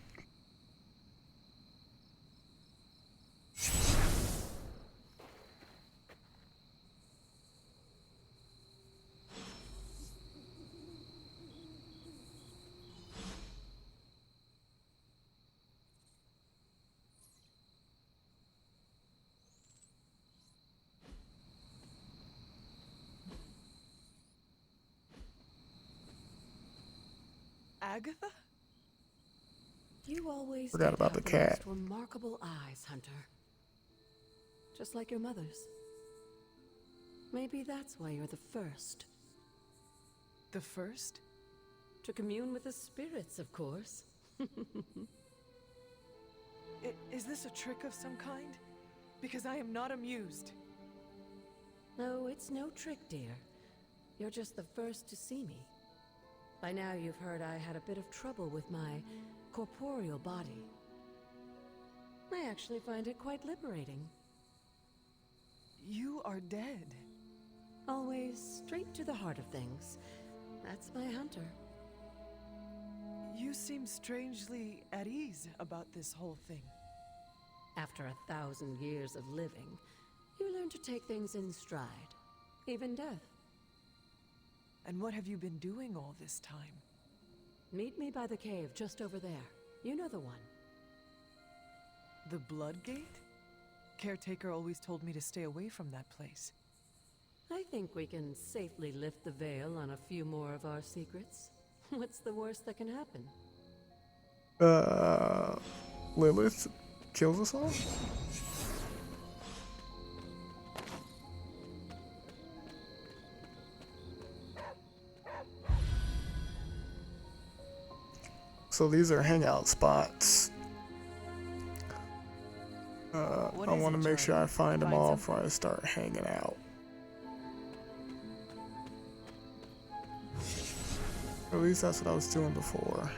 Agatha? You always Forgot take about the out cat. most remarkable eyes, Hunter. Just like your mother's. Maybe that's why you're the first. The first? To commune with the spirits, of course. Is this a trick of some kind? Because I am not amused. No, it's no trick, dear. You're just the first to see me. By now you've heard I had a bit of trouble with my corporeal body. I actually find it quite liberating. You are dead. Always straight to the heart of things. That's my Hunter. You seem strangely at ease about this whole thing. After 1,000 years of living, you learn to take things in stride. Even death. And what have you been doing all this time? Meet me by the cave just over there. You know the one. The Blood Gate? Caretaker always told me to stay away from that place. I think we can safely lift the veil on a few more of our secrets. What's the worst that can happen? Lilith kills us all? So these are hangout spots. I want to make sure I find them all before I start hanging out. At least that's what I was doing before.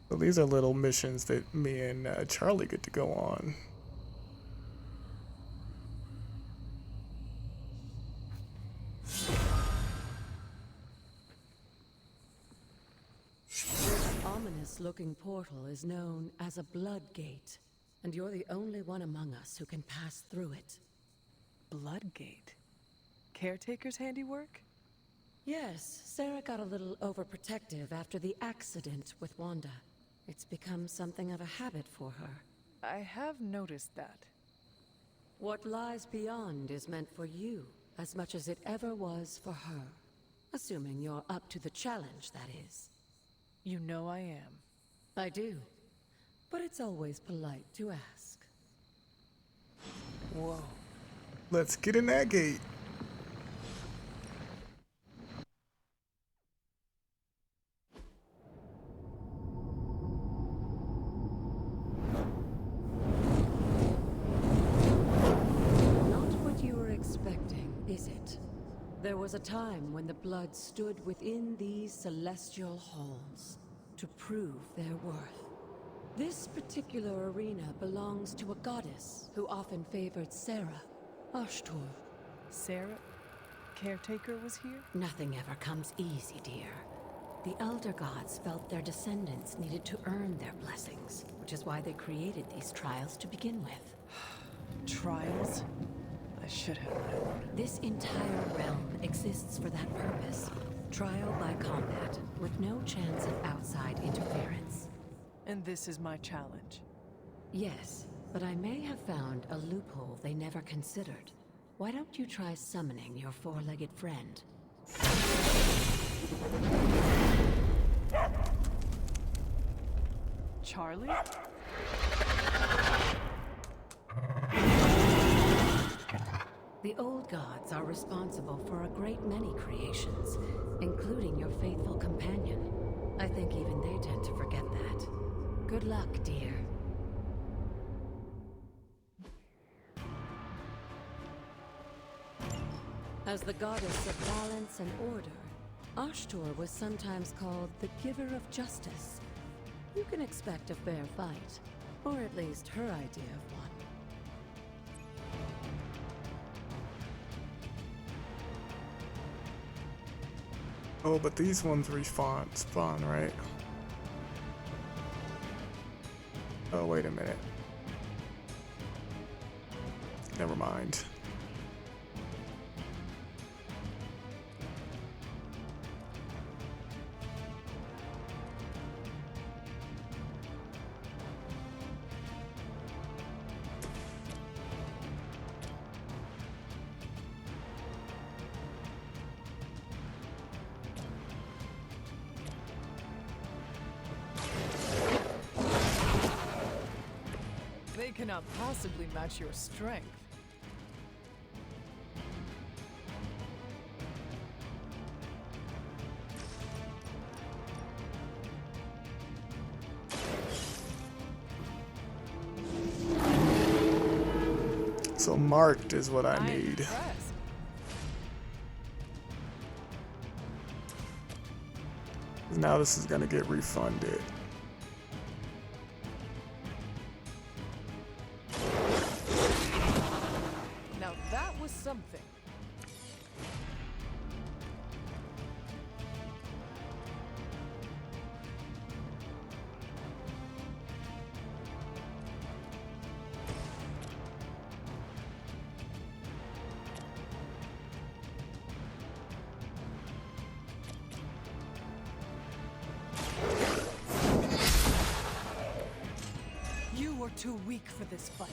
So these are little missions that me and Charlie get to go on. This ominous-looking portal is known as a Blood Gate, and you're the only one among us who can pass through it. Blood Gate? Caretaker's handiwork? Yes, Sarah got a little overprotective after the accident with Wanda. It's become something of a habit for her. I have noticed that. What lies beyond is meant for you, as much as it ever was for her. Assuming you're up to the challenge, that is. You know I am. I do. But it's always polite to ask. Whoa. Let's get in that gate. There was a time when the blood stood within these celestial halls to prove their worth. This particular arena belongs to a goddess who often favored Sarah, Ashtur. Sarah? Caretaker was here? Nothing ever comes easy, dear. The Elder Gods felt their descendants needed to earn their blessings, which is why they created these trials to begin with. Trials? I should have known. This entire realm exists for that purpose. Trial by combat, with no chance of outside interference. And this is my challenge? Yes, but I may have found a loophole they never considered. Why don't you try summoning your four-legged friend? Charlie? The old gods are responsible for a great many creations, including your faithful companion. I think even they tend to forget that. Good luck, dear. As the goddess of balance and order, Ashtur was sometimes called the giver of justice. You can expect a fair fight, or at least her idea of one. Oh, but these ones spawn, right? Oh, wait a minute. Never mind. They cannot possibly match your strength. So marked is what I need. Now this is gonna get refunded. Now that was something. You are too weak for this fight.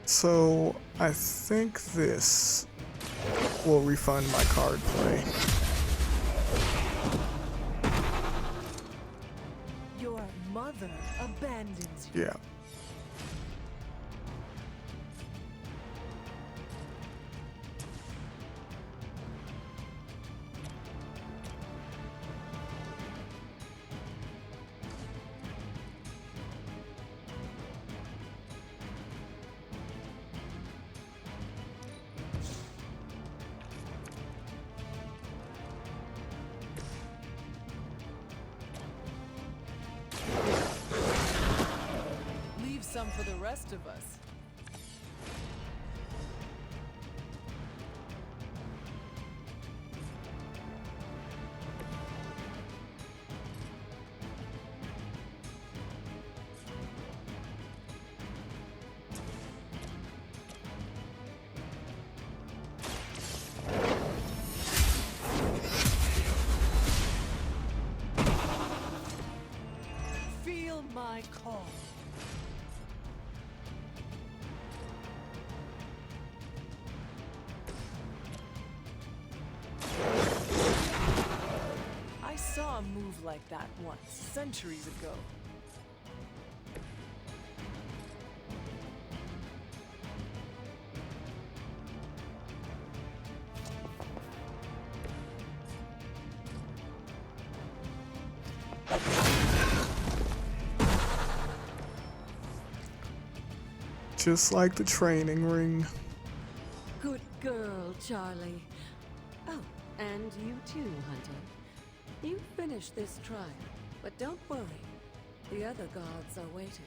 So I think this will refund my card play. Your mother abandons you. Yeah. Leave some for the rest of us. Feel my call. I saw a move like that once, centuries ago. Just like the training ring. Good girl, Charlie. Oh, and you too, Hunter. You finished this trial, but don't worry. The other guards are waiting.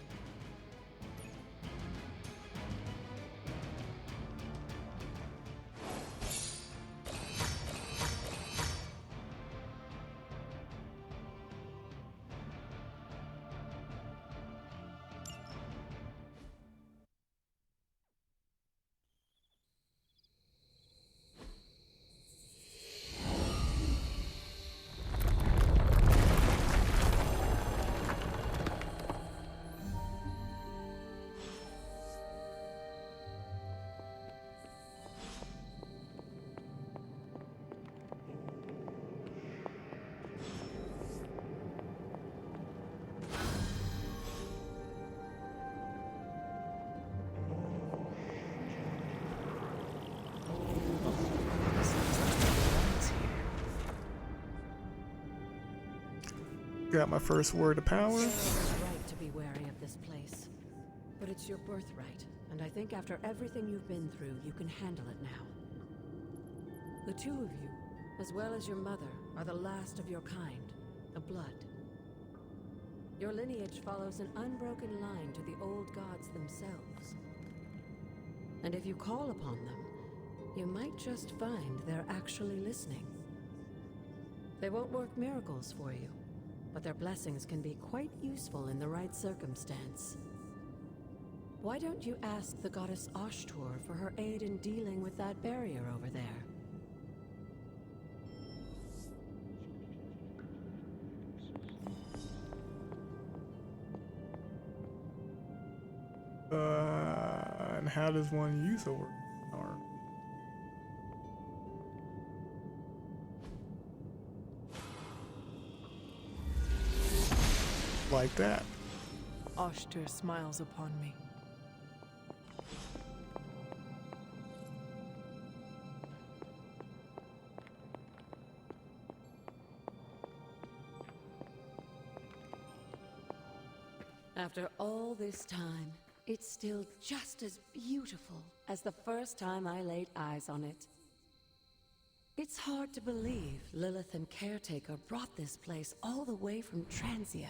got my first word of power. It's right to be wary of this place. But it's your birthright, and I think after everything you've been through, you can handle it now. The two of you, as well as your mother, are the last of your kind, the blood. Your lineage follows an unbroken line to the old gods themselves. And if you call upon them, you might just find they're actually listening. They won't work miracles for you, but their blessings can be quite useful in the right circumstance. Why don't you ask the goddess Ashtur for her aid in dealing with that barrier over there? And how does one use a word power? Like that. Ashtur smiles upon me. After all this time, it's still just as beautiful as the first time I laid eyes on it. It's hard to believe Lilith and Caretaker brought this place all the way from Transia.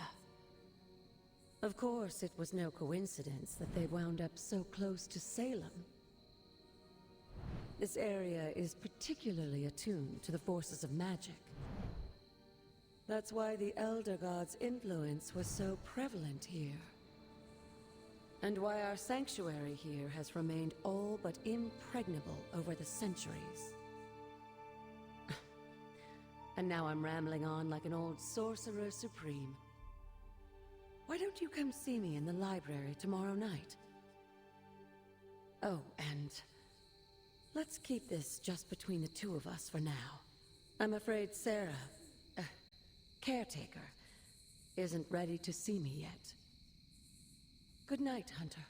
Of course, it was no coincidence that they wound up so close to Salem. This area is particularly attuned to the forces of magic. That's why the Elder God's influence was so prevalent here. And why our sanctuary here has remained all but impregnable over the centuries. And now I'm rambling on like an old sorcerer supreme. Why don't you come see me in the library tomorrow night? Oh, and let's keep this just between the two of us for now. I'm afraid Sarah, Caretaker, isn't ready to see me yet. Good night, Hunter.